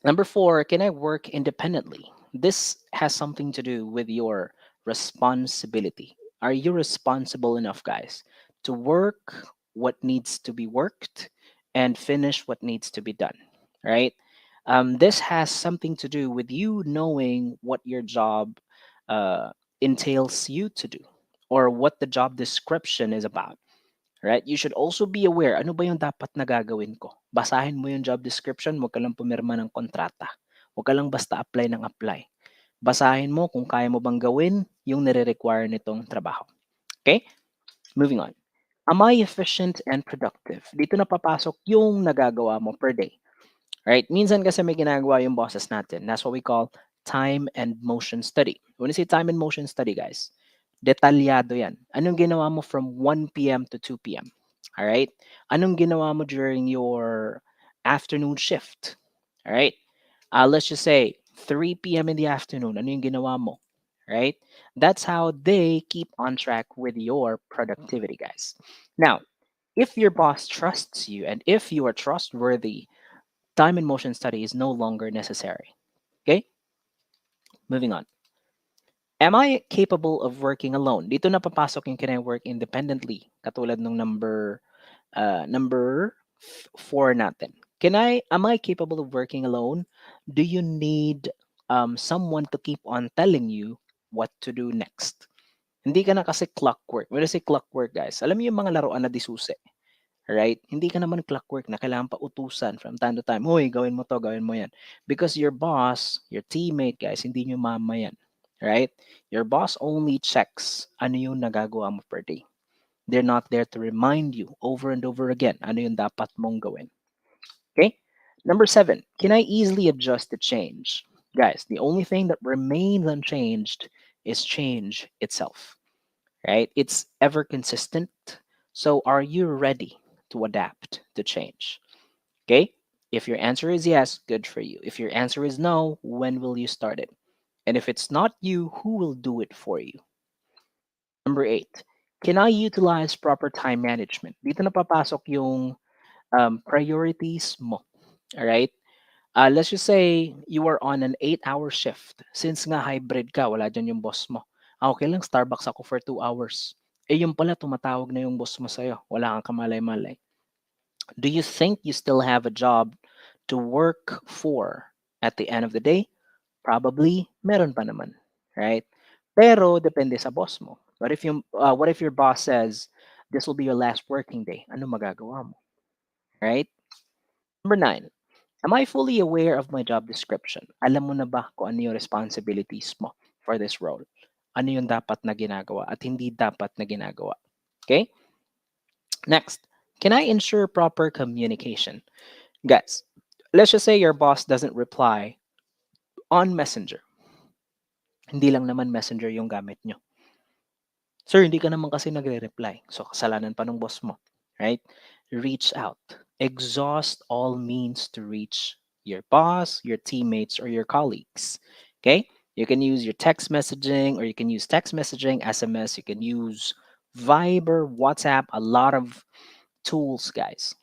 Number four, can I work independently? This has something to do with your responsibility. Are you responsible enough, guys, to work what needs to be worked and finish what needs to be done? Right? This has something to do with you knowing what your job uh, entails you to do or what the job description is about. Right? You should also be aware, ano ba yung dapat na gagawin ko? Basahin mo yung job description, huwag ka lang pumirma ng kontrata. Huwag ka lang basta apply ng apply. Basahin mo kung kaya mo bang gawin yung nire-require nitong trabaho. Okay? Moving on. Am I efficient and productive? Dito na papasok yung nagagawa mo per day. Right? Minsan kasi may ginagawa yung bosses natin. That's what we call time and motion study. When you say time and motion study, guys, detalyado yan. Anong ginawa mo from 1 p.m. to 2 p.m.? Alright? Anong ginawa mo during your afternoon shift? Alright? Let's just say 3 p.m. in the afternoon. Ano yung ginawa mo? Right? That's how they keep on track with your productivity, guys. Now, if your boss trusts you and if you are trustworthy, time and motion study is no longer necessary. Okay? Moving on. Am I capable of working alone? Dito na papasok yung can I work independently? Katulad nung number 4 natin. Am I capable of working alone? Do you need someone to keep on telling you what to do next? Hindi ka na kasi clockwork. When I say clockwork, guys, alam mo yung mga laruan na disuse. Right? Hindi ka naman clockwork na kailangan pa utusan from time to time. Hoy, gawin mo to, gawin mo yan. Because your boss, your teammate, guys, hindi nyo mama yan. Right? Your boss only checks ano yung nagagawa mo per day. They're not there to remind you over and over again ano yung dapat mong gawin. Okay? Number 7, can I easily adjust to change? Guys, the only thing that remains unchanged is change itself. Right? It's ever consistent. So are you ready to adapt to change? Okay? If your answer is yes, good for you. If your answer is no, when will you start it? And if it's not you, who will do it for you? Number eight, can I utilize proper time management? Dito na papasok yung priorities mo. All right? Let's just say you are on an 8-hour shift. Since nga hybrid ka, wala dyan yung boss mo. Okay lang, Starbucks ako for 2 hours. Eh yung pala, tumatawag na yung boss mo sa'yo. Wala kang kamalay-malay. Do you think you still have a job to work for at the end of the day? Probably, meron pa naman. Right? Pero, depende sa boss mo. What if your boss says, this will be your last working day? Ano magagawa mo? Right? Number nine, am I fully aware of my job description? Alam mo na ba kung ano yung responsibilities mo for this role? Ano yung dapat na ginagawa at hindi dapat na ginagawa? Okay? Next, can I ensure proper communication? Guys, let's just say your boss doesn't reply on Messenger. Hindi lang naman Messenger yung gamit nyo. Sir, hindi ka naman kasi nagre-reply. So, kasalanan pa ng boss mo. Right? Reach out. Exhaust all means to reach your boss, your teammates, or your colleagues. Okay? You can use your text messaging, or you can use text messaging, SMS. You can use Viber, WhatsApp, a lot of tools, guys.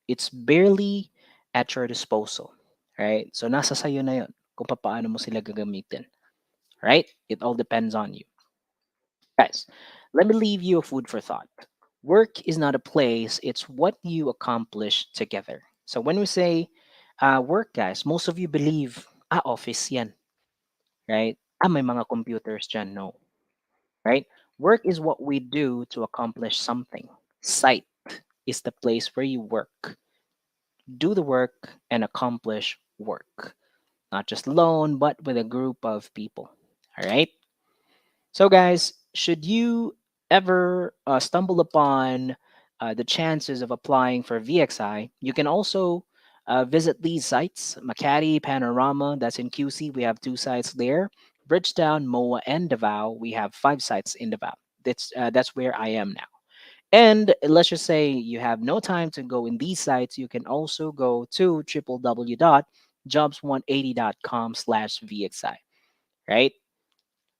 It's barely at your disposal. Right? So, nasa sayo na yun kung paano mo sila gagamitin. Right? It all depends on you. Guys, let me leave you a food for thought. Work is not a place, it's what you accomplish together. So when we say work, guys, most of you believe, office yan, right? May mga computers dyan. No, right? Work is what we do to accomplish something. Site is the place where you work. Do the work and accomplish work. Not just alone, but with a group of people. All right? So, guys, should you ever stumble upon the chances of applying for VXI, you can also visit these sites: Makati, Panorama, that's in QC. We have two sites there. Bridgetown, MOA, and Davao. We have 5 sites in Davao. That's where I am now. And let's just say you have no time to go in these sites, you can also go to www.jobs180.com/VXI, right?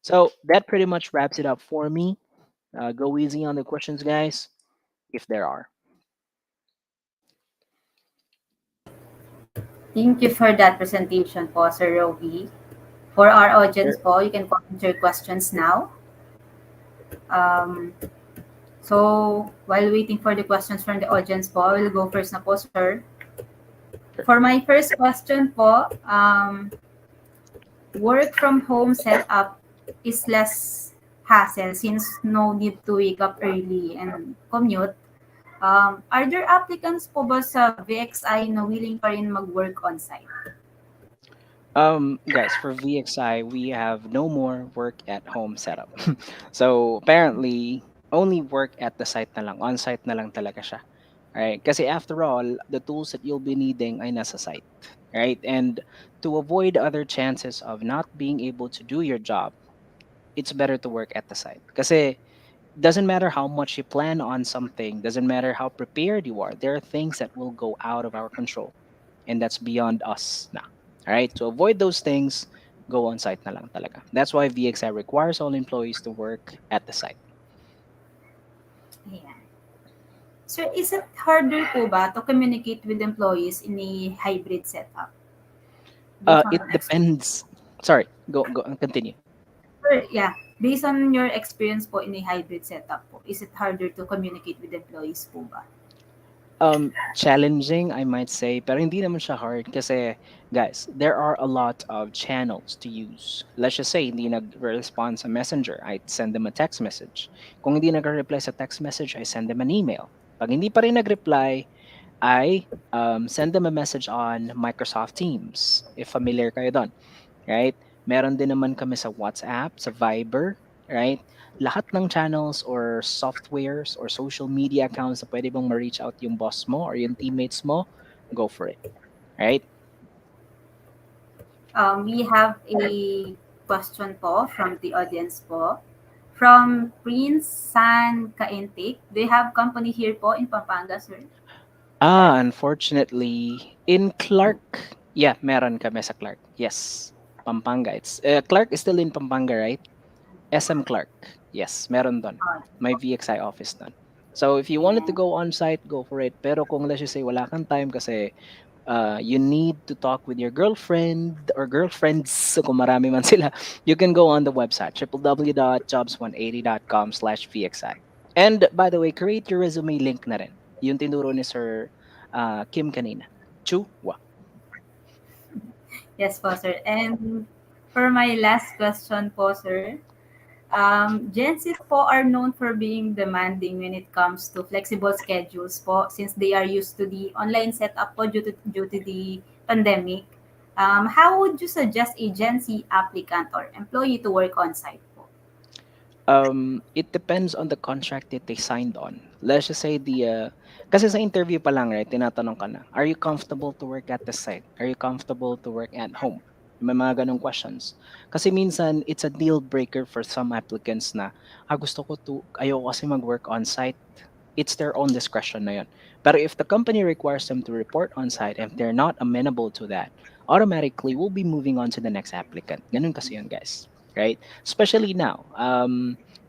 So that pretty much wraps it up for me. Go easy on the questions, guys, if there are. Thank you for that presentation po, Sir Rowie. For our audience Sure. po, you can comment your questions now. Um, so, while waiting for the questions from the audience po, I will go first na po, sir. For my first question po, work from home setup is less hassle since no need to wake up early and commute. Are there applicants po ba sa VXI na willing pa rin mag-work on-site? Guys, for VXI, we have no more work at home setup. So apparently, only work at the site na lang, on site na lang talaga siya. Right? Kasi after all, the tools that you'll be needing ay nasa site. Right? And to avoid other chances of not being able to do your job, it's better to work at the site. Kasi doesn't matter how much you plan on something, doesn't matter how prepared you are, there are things that will go out of our control. And that's beyond us na. All right? To avoid those things, go on site na lang talaga. That's why VXI requires all employees to work at the site. Ayan. Sir, is it harder po ba to communicate with employees in a hybrid setup? Based on It your depends. Sorry, go continue. Yeah, based on your experience po in a hybrid setup po, is it harder to communicate with employees po ba? Challenging, I might say, pero hindi naman siya hard kasi, guys, there are a lot of channels to use. Let's just say, hindi nag-respond sa messenger, I send them a text message. Kung hindi nag-reply sa text message, I send them an email. Pag hindi pa rin nag-reply, I send them a message on Microsoft Teams, if familiar kayo doon, right? Meron din naman kami sa WhatsApp, sa Viber, right? Lahat ng channels or softwares or social media accounts na pwede bang ma-reach out yung boss mo or yung teammates mo, go for it, right? We have a question po from the audience po. From Prince San Kaintik. Do you have company here po in Pampanga, sir? Unfortunately, in Clark, yeah, meron kami sa Clark. Yes, Pampanga. It's Clark is still in Pampanga, right? SM Clark. Yes, meron doon. May VXI office doon. So if you wanted to Yeah. go on site, go for it. Pero kung let's just say wala kang time kasi you need to talk with your girlfriend or girlfriends, so kung marami man sila, you can go on the website www.jobs180.com/vxi. And by the way, create your resume link na rin. Yung tinuro ni Sir Kim kanina. Chua. Yes po, sir. And for my last question po, sir, Gen Zs po are known for being demanding when it comes to flexible schedules po since they are used to the online setup po due to the pandemic. How would you suggest a Gen Z applicant or employee to work on site po? It depends on the contract that they signed on. Let's just say kasi sa interview pa lang, right, tinatanong ka na, are you comfortable to work at the site? Are you comfortable to work at home? May mga ganong questions. Kasi minsan, it's a deal breaker for some applicants na, gusto ko ayoko kasi mag-work on site. It's their own discretion na yun. Pero if the company requires them to report on site, if they're not amenable to that, automatically, we'll be moving on to the next applicant. Ganun kasi yun, guys. Right? Especially now.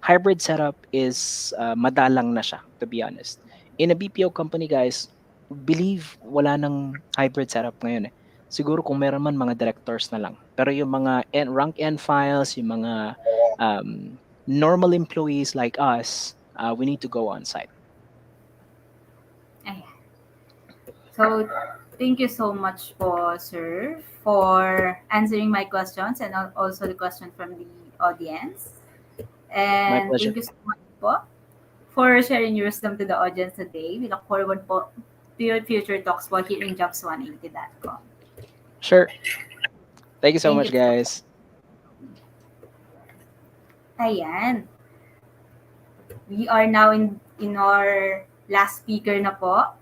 Hybrid setup is madalang na siya, to be honest. In a BPO company, guys, believe wala nang hybrid setup ngayon eh. Siguro kung meron man mga directors na lang. Pero yung mga rank and files, yung mga normal employees like us, we need to go on site. Ayan. So, thank you so much po, sir, for answering my questions and also the question from the audience. My And pleasure. thank you so much po for sharing your wisdom to the audience today. We look forward po to your future talks po here in jobs180.com. Sure. Thank you so Thank much, you po. guys. Ayan. We are now in our last speaker na po.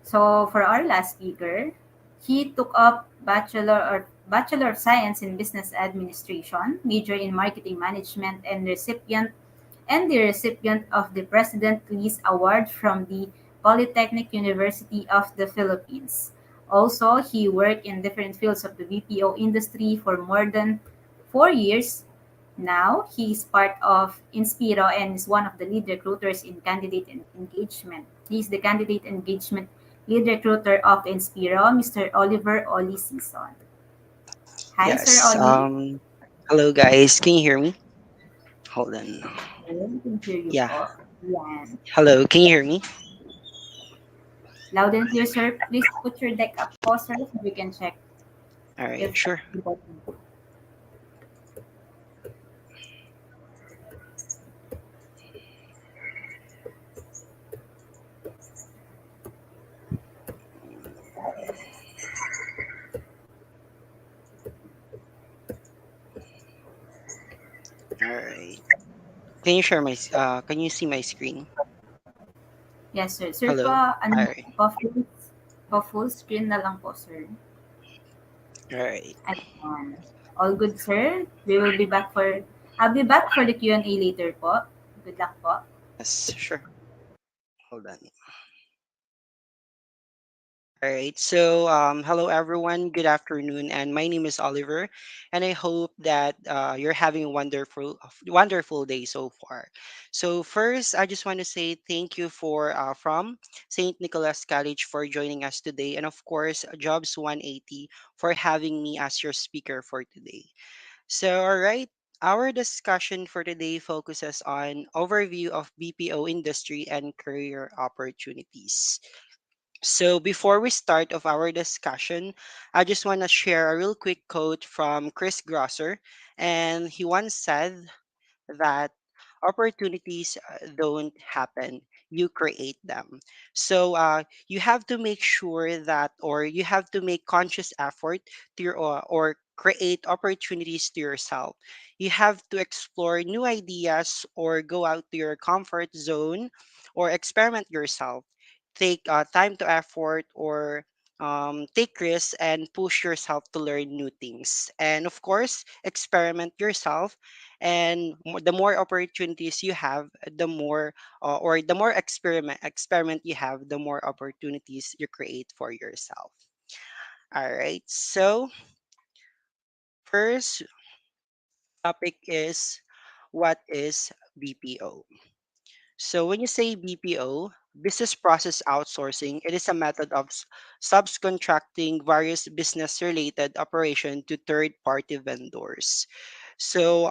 So for our last speaker, he took up Bachelor of Science in Business Administration, major in Marketing Management, and the recipient of the President Lee's Award from the Polytechnic University of the Philippines. Also, he worked in different fields of the BPO industry for more than 4 years. Now, he is part of Inspiro and is one of the lead recruiters in candidate engagement. He is the candidate engagement lead recruiter of Inspiro, Mr. Oliver Olie Sison. Hi, Sir Yes. Olie. Hello guys. Can you hear me? Hold on. We can hear you Yeah. po. Yan. Hello. Can you hear me? Loud and clear, sir. Please put your deck up po, sir, so we can check All right. if Sure. All right. Can you share my? Can you see my screen? Yes, sir. Sir Hello. pa, All right. full screen na lang po, sir. All right. Ayan. All good, sir. I'll be back for the Q&A later po. Good luck po. Yes. Sure. Hold on. All right. So, hello everyone. Good afternoon, and my name is Oliver, and I hope that you're having a wonderful day so far. So, first, I just want to say thank you for from Saint Nicolas College for joining us today, and of course, Jobs 180 for having me as your speaker for today. So, all right. Our discussion for today focuses on overview of BPO industry and career opportunities. So before we start of our discussion, I just want to share a real quick quote from Chris Grosser, and he once said that opportunities don't happen, you create them. So you have to make sure that, or you have to make conscious effort to your, or create opportunities to yourself. You have to explore new ideas or go out to your comfort zone or experiment yourself. Take time to effort or take risks and push yourself to learn new things. And of course, experiment yourself. And the more opportunities you have, the more or the more experiment you have, the more opportunities you create for yourself. All right. So first topic is what is BPO? So when you say BPO, business process outsourcing, it is a method of subcontracting various business related operation to third party vendors. So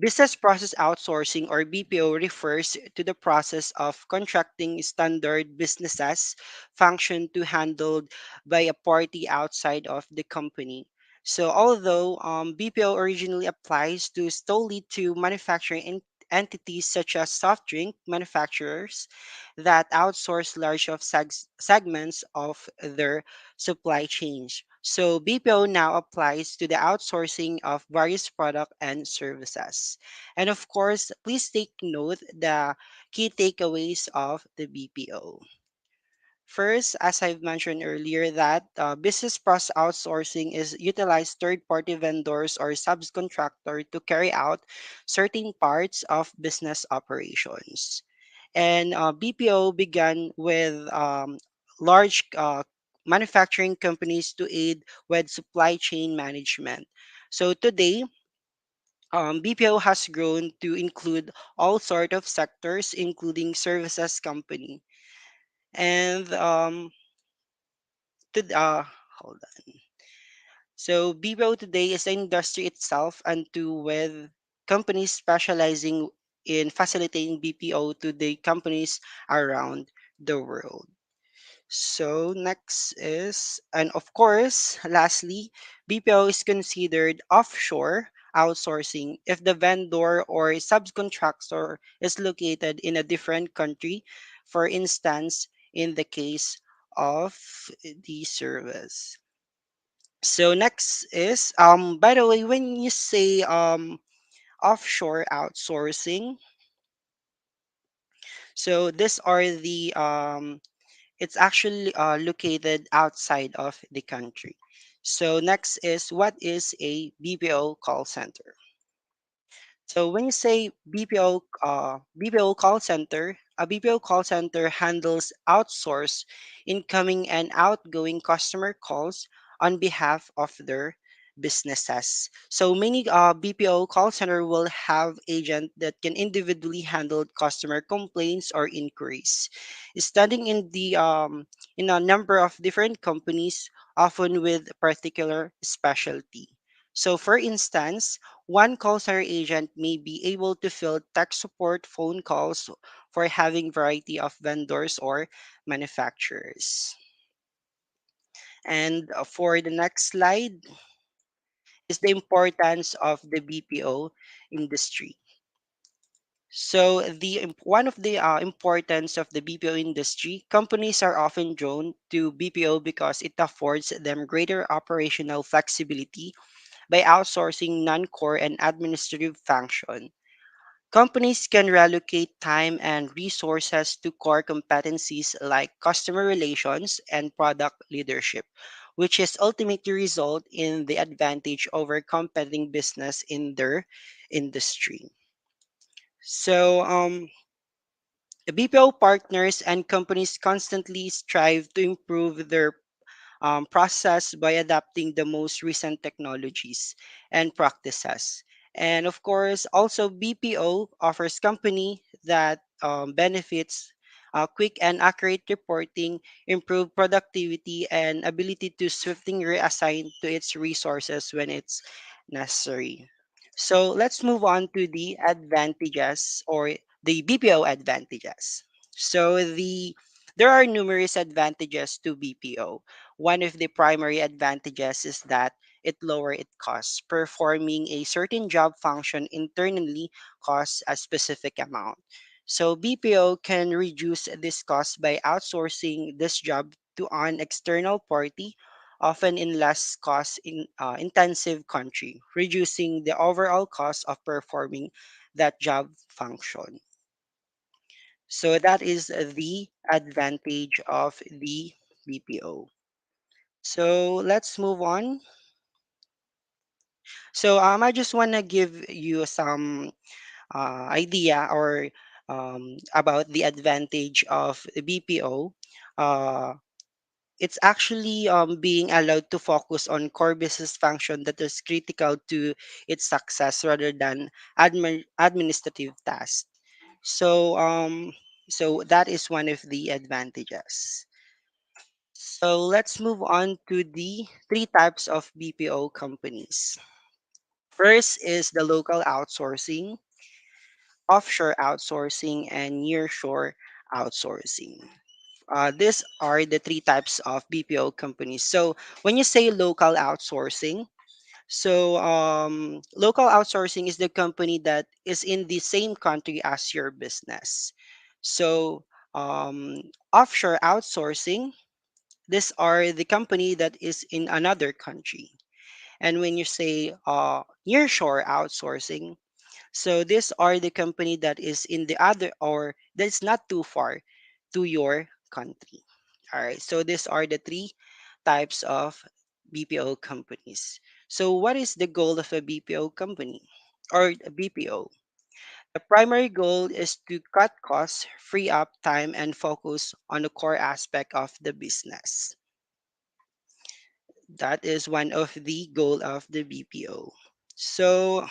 business process outsourcing or BPO refers to the process of contracting standard businesses function to handled by a party outside of the company. So although BPO originally applies to solely to manufacturing entities such as soft drink manufacturers that outsource large of segments of their supply chains. So BPO now applies to the outsourcing of various product and services. And of course, please take note the key takeaways of the BPO. First, as I've mentioned earlier, that business process outsourcing is utilize third-party vendors or subcontractor to carry out certain parts of business operations. And BPO began with large manufacturing companies to aid with supply chain management. So today, BPO has grown to include all sort of sectors, including services company. And to, hold on. So BPO today is the industry itself, and to with companies specializing in facilitating BPO to the companies around the world. So next is, and of course, lastly, BPO is considered offshore outsourcing if the vendor or subcontractor is located in a different country, for instance, in the case of the service. So next is, by the way, when you say offshore outsourcing, so these are the it's actually located outside of the country. So next is what is a BPO call center? So when you say BPO call center, a BPO call center handles outsource incoming and outgoing customer calls on behalf of their businesses. So many BPO call center will have agent that can individually handle customer complaints or inquiries. Studying in a number of different companies, often with particular specialty. So for instance, one call center agent may be able to field tech support phone calls for having variety of vendors or manufacturers. And for the next slide is the importance of the BPO industry. So one of the importance of the BPO industry, companies are often drawn to BPO because it affords them greater operational flexibility by outsourcing non-core and administrative function. Companies can reallocate time and resources to core competencies like customer relations and product leadership, which is ultimately result in the advantage over competing business in their industry. So, the BPO partners and companies constantly strive to improve their process by adapting the most recent technologies and practices. And of course, also BPO offers company that benefits quick and accurate reporting, improved productivity, and ability to swiftly reassign to its resources when it's necessary. So let's move on to the advantages or the BPO advantages. So there are numerous advantages to BPO. One of the primary advantages is that it lower its costs. Performing a certain job function internally costs a specific amount. So BPO can reduce this cost by outsourcing this job to an external party, often in less cost intensive country, reducing the overall cost of performing that job function. So that is the advantage of the BPO. So let's move on. So I just want to give you some idea or about the advantage of the BPO. Uh, it's actually being allowed to focus on core business function that is critical to its success rather than administrative tasks. So that is one of the advantages. So let's move on to the three types of BPO companies. First is the local outsourcing, offshore outsourcing, and nearshore outsourcing. These are the three types of BPO companies. So when you say local outsourcing, local outsourcing is the company that is in the same country as your business. So offshore outsourcing, these are the company that is in another country. And when you say nearshore outsourcing, so these are the company that is in the other or that's not too far to your country. All right. So these are the three types of BPO companies. So what is the goal of a BPO company or a BPO? The primary goal is to cut costs, free up time, and focus on the core aspect of the business. That is one of the goal of the BPO. So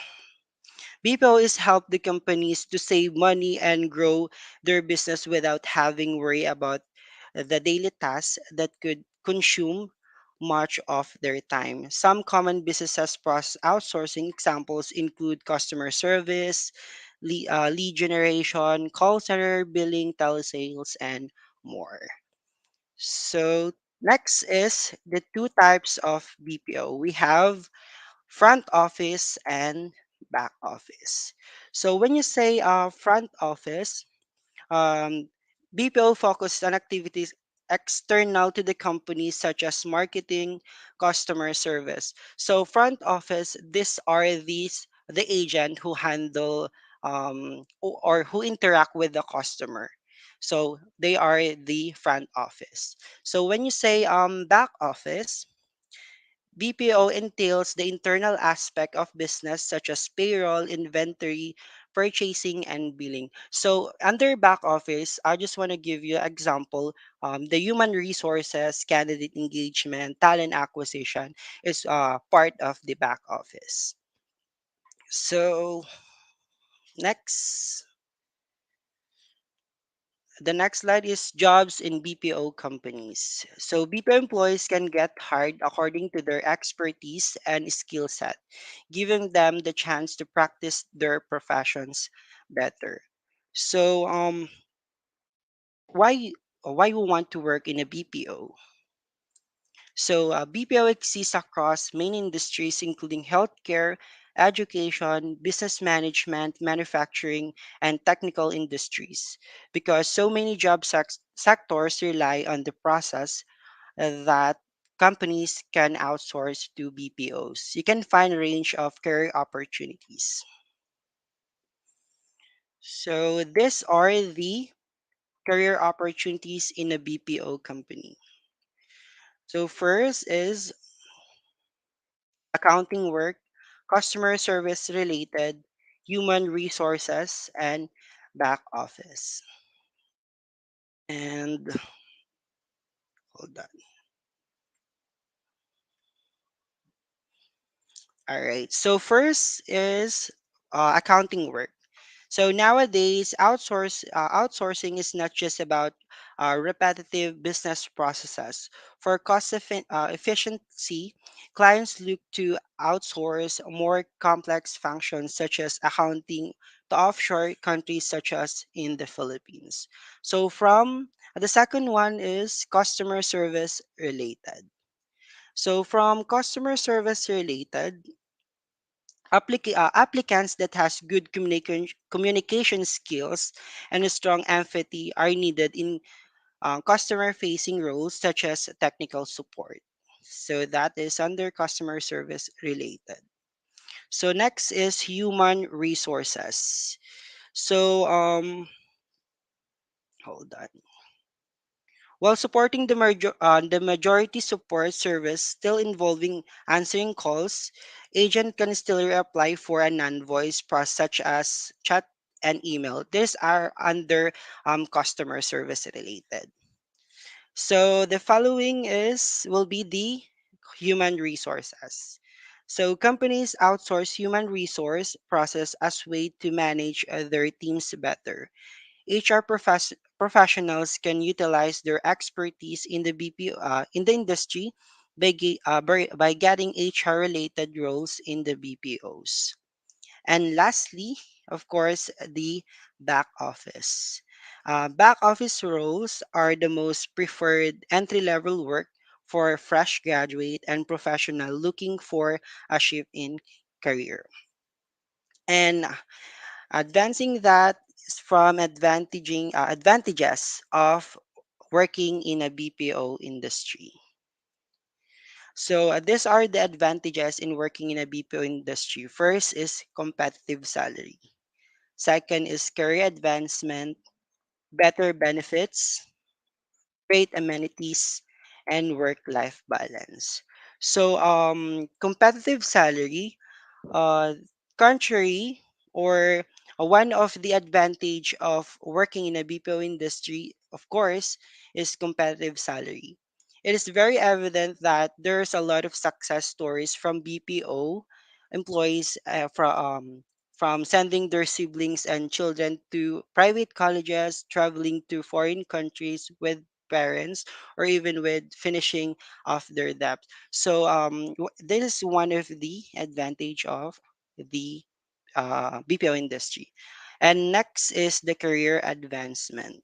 BPO is help the companies to save money and grow their business without having worry about the daily tasks that could consume much of their time. Some common businesses process outsourcing examples include customer service, lead generation, call center, billing, telesales, and more. So next is the two types of BPO. We have front office and back office. So when you say front office, um, BPO focuses on activities external to the company such as marketing, customer service. So front office, these are the agent who handle or who interact with the customer. So they are the front office. So when you say back office, BPO entails the internal aspect of business such as payroll, inventory, purchasing, and billing. So under back office, I just want to give you an example. The human resources, candidate engagement, talent acquisition is part of the back office. So next, the next slide is jobs in BPO companies. So BPO employees can get hired according to their expertise and skill set, giving them the chance to practice their professions better. So why you want to work in a BPO? So BPO exists across main industries including healthcare, education, business management, manufacturing, and technical industries. Because so many sectors rely on the process that companies can outsource to BPOs. You can find a range of career opportunities. So these are the career opportunities in a BPO company. So first is accounting work, customer service related, human resources, and back office. And hold on. All right. So first is accounting work. So nowadays, outsourcing is not just about repetitive business processes. For efficiency, clients look to outsource more complex functions such as accounting to offshore countries such as in the Philippines. So from the second one is customer service related. So from customer service related, applicants that has good communication skills and a strong empathy are needed in customer facing roles such as technical support. So that is under customer service related. So next is human resources. So hold on. While supporting the majority support service still involving answering calls, agent can still apply for a non-voice process such as chat and email. These are under customer service related. So the following is will be the human resources. So companies outsource human resource process as way to manage their teams better. HR professionals can utilize their expertise in the in the industry by getting HR related roles in the BPOs. And lastly, of course, the back office. Back office roles are the most preferred entry level work for fresh graduate and professional looking for a shift in career. And advancing that is from advantages of working in a BPO industry. So these are the advantages in working in a BPO industry. First is competitive salary. Second is career advancement, better benefits, great amenities, and work-life balance. So competitive salary, uh, contrary or one of the advantage of working in a BPO industry, of course, is competitive salary. It is very evident that there's a lot of success stories from BPO employees from sending their siblings and children to private colleges, traveling to foreign countries with parents, or even with finishing off their debt. So this is one of the advantage of the BPO industry. And next is the career advancement.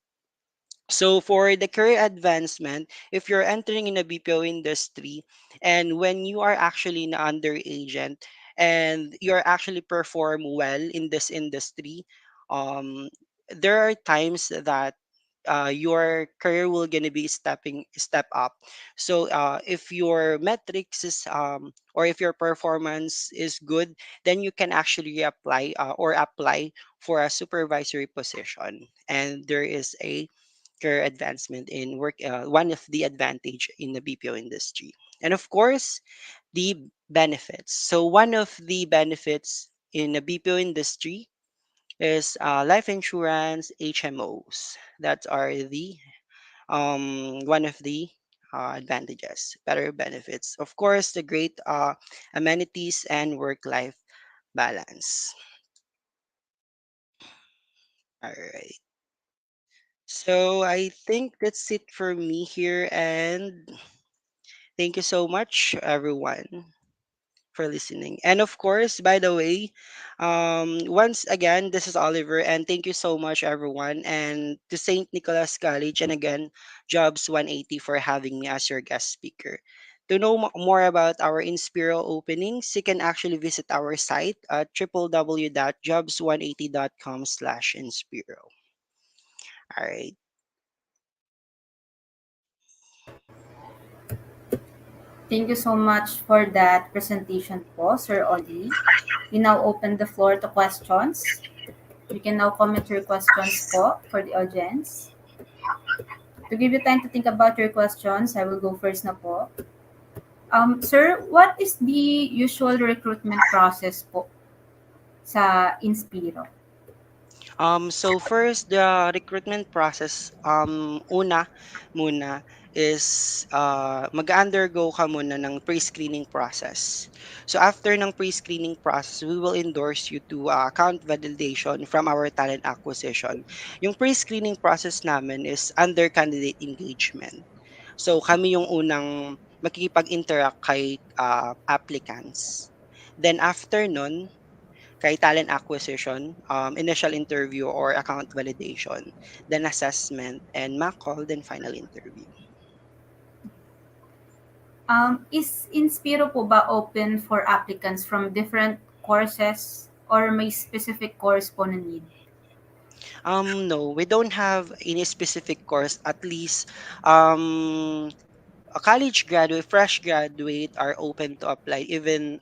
So for the career advancement, if you're entering in a BPO industry and when you are actually an under agent and you're actually perform well in this industry, um, there are times that your career will gonna be step up. So if your metrics is or if your performance is good, then you can actually apply for a supervisory position, and there is a career advancement in work, one of the advantage in the BPO industry. And of course, the benefits. So one of the benefits in the BPO industry is life insurance, HMOs. That are the one of the advantages, better benefits. Of course, the great amenities and work-life balance. All right. So I think that's it for me here, and thank you so much, everyone, for listening. And of course, by the way, once again, this is Oliver, and thank you so much, everyone, and to St. Nicholas College, and again, Jobs 180 for having me as your guest speaker. To know more about our Inspiro openings, you can actually visit our site at www.jobs180.com/Inspiro. All right. Thank you so much for that presentation po, Sir Olie. We now open the floor to questions. You can now comment your questions po for the audience. To give you time to think about your questions, I will go first na po. Sir, what is the usual recruitment process po sa Inspiro? So first, the recruitment process, una muna is mag-undergo ka muna ng pre-screening process. So after ng pre-screening process, we will endorse you to account validation from our talent acquisition. Yung pre-screening process namin is under candidate engagement. So kami yung unang makikipag-interact kay applicants. Then after nun, kay talent acquisition, initial interview or account validation, then assessment, and mock call, then final interview. Is Inspiro po ba open for applicants from different courses or may specific course po na need? No, we don't have any specific course. At least, um, a college graduate, fresh graduate are open to apply. Even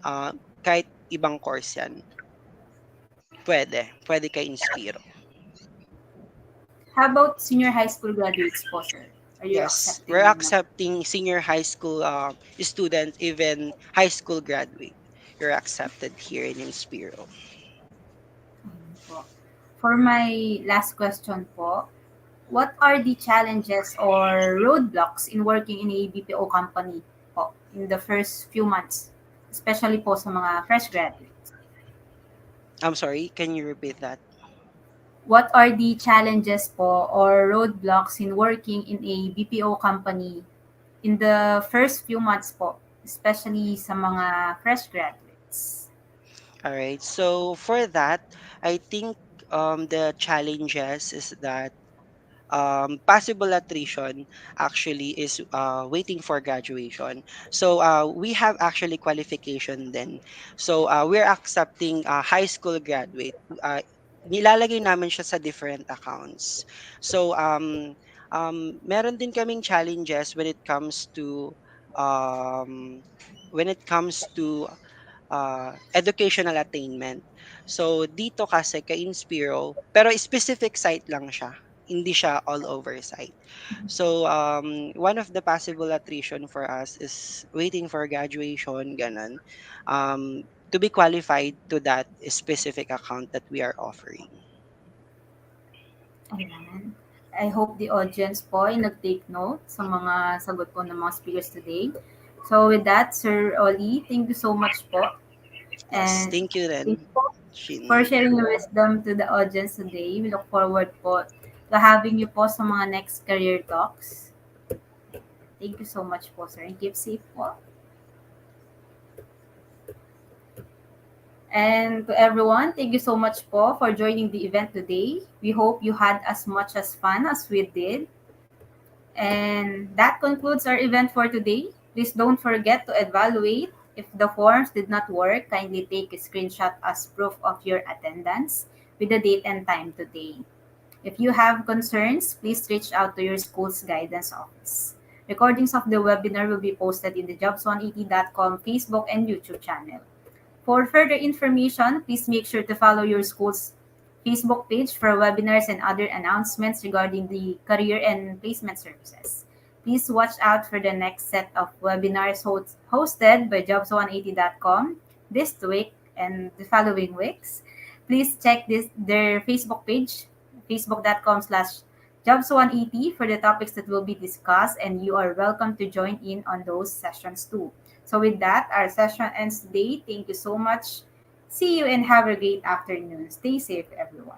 kahit ibang course yan. Pwede. Pwede kay Inspiro. How about senior high school graduates po, sir? Are you Yes, we're accepting naman? accepting senior high school students, even high school graduate. You're accepted here in Inspiro. Ayun po. For my last question po, what are the challenges or roadblocks in working in a BPO company po in the first few months, especially po sa mga fresh graduates? I'm sorry, can you repeat that? What are the challenges po or roadblocks in working in a BPO company in the first few months po, especially sa mga fresh graduates? All right. So for that, I think the challenges is that possible attrition actually is waiting for graduation. So we have actually qualification then. So we're accepting high school graduate. Nilalagay namin siya sa different accounts. So meron din kaming challenges um, when it comes to educational attainment. So dito kasi kay Inspiro, pero specific site lang siya. Hindi siya all over site. So one of the possible attrition for us is waiting for graduation, ganun. To be qualified to that specific account that we are offering. Ayan. I hope the audience po ay nag-take note sa mga sagot po ng mga speakers today. So with that, Sir Olie, thank you so much po. Yes, And thank you thank then, you po Shin. for sharing your wisdom to the audience today. We look forward po to having you po sa mga next career talks. Thank you so much po, sir. And keep safe po. And to everyone, thank you so much po for joining the event today. We hope you had as much as fun as we did. And that concludes our event for today. Please don't forget to evaluate. If the forms did not work, kindly take a screenshot as proof of your attendance with the date and time today. If you have concerns, please reach out to your school's guidance office. Recordings of the webinar will be posted in the jobs180.com Facebook and YouTube channel. For further information, please make sure to follow your school's Facebook page for webinars and other announcements regarding the career and placement services. Please watch out for the next set of webinars hosted by jobs180.com this week and the following weeks. Please check their Facebook page, facebook.com/jobs180 for the topics that will be discussed, and you are welcome to join in on those sessions too. So with that, our session ends today. Thank you so much. See you and have a great afternoon. Stay safe, everyone.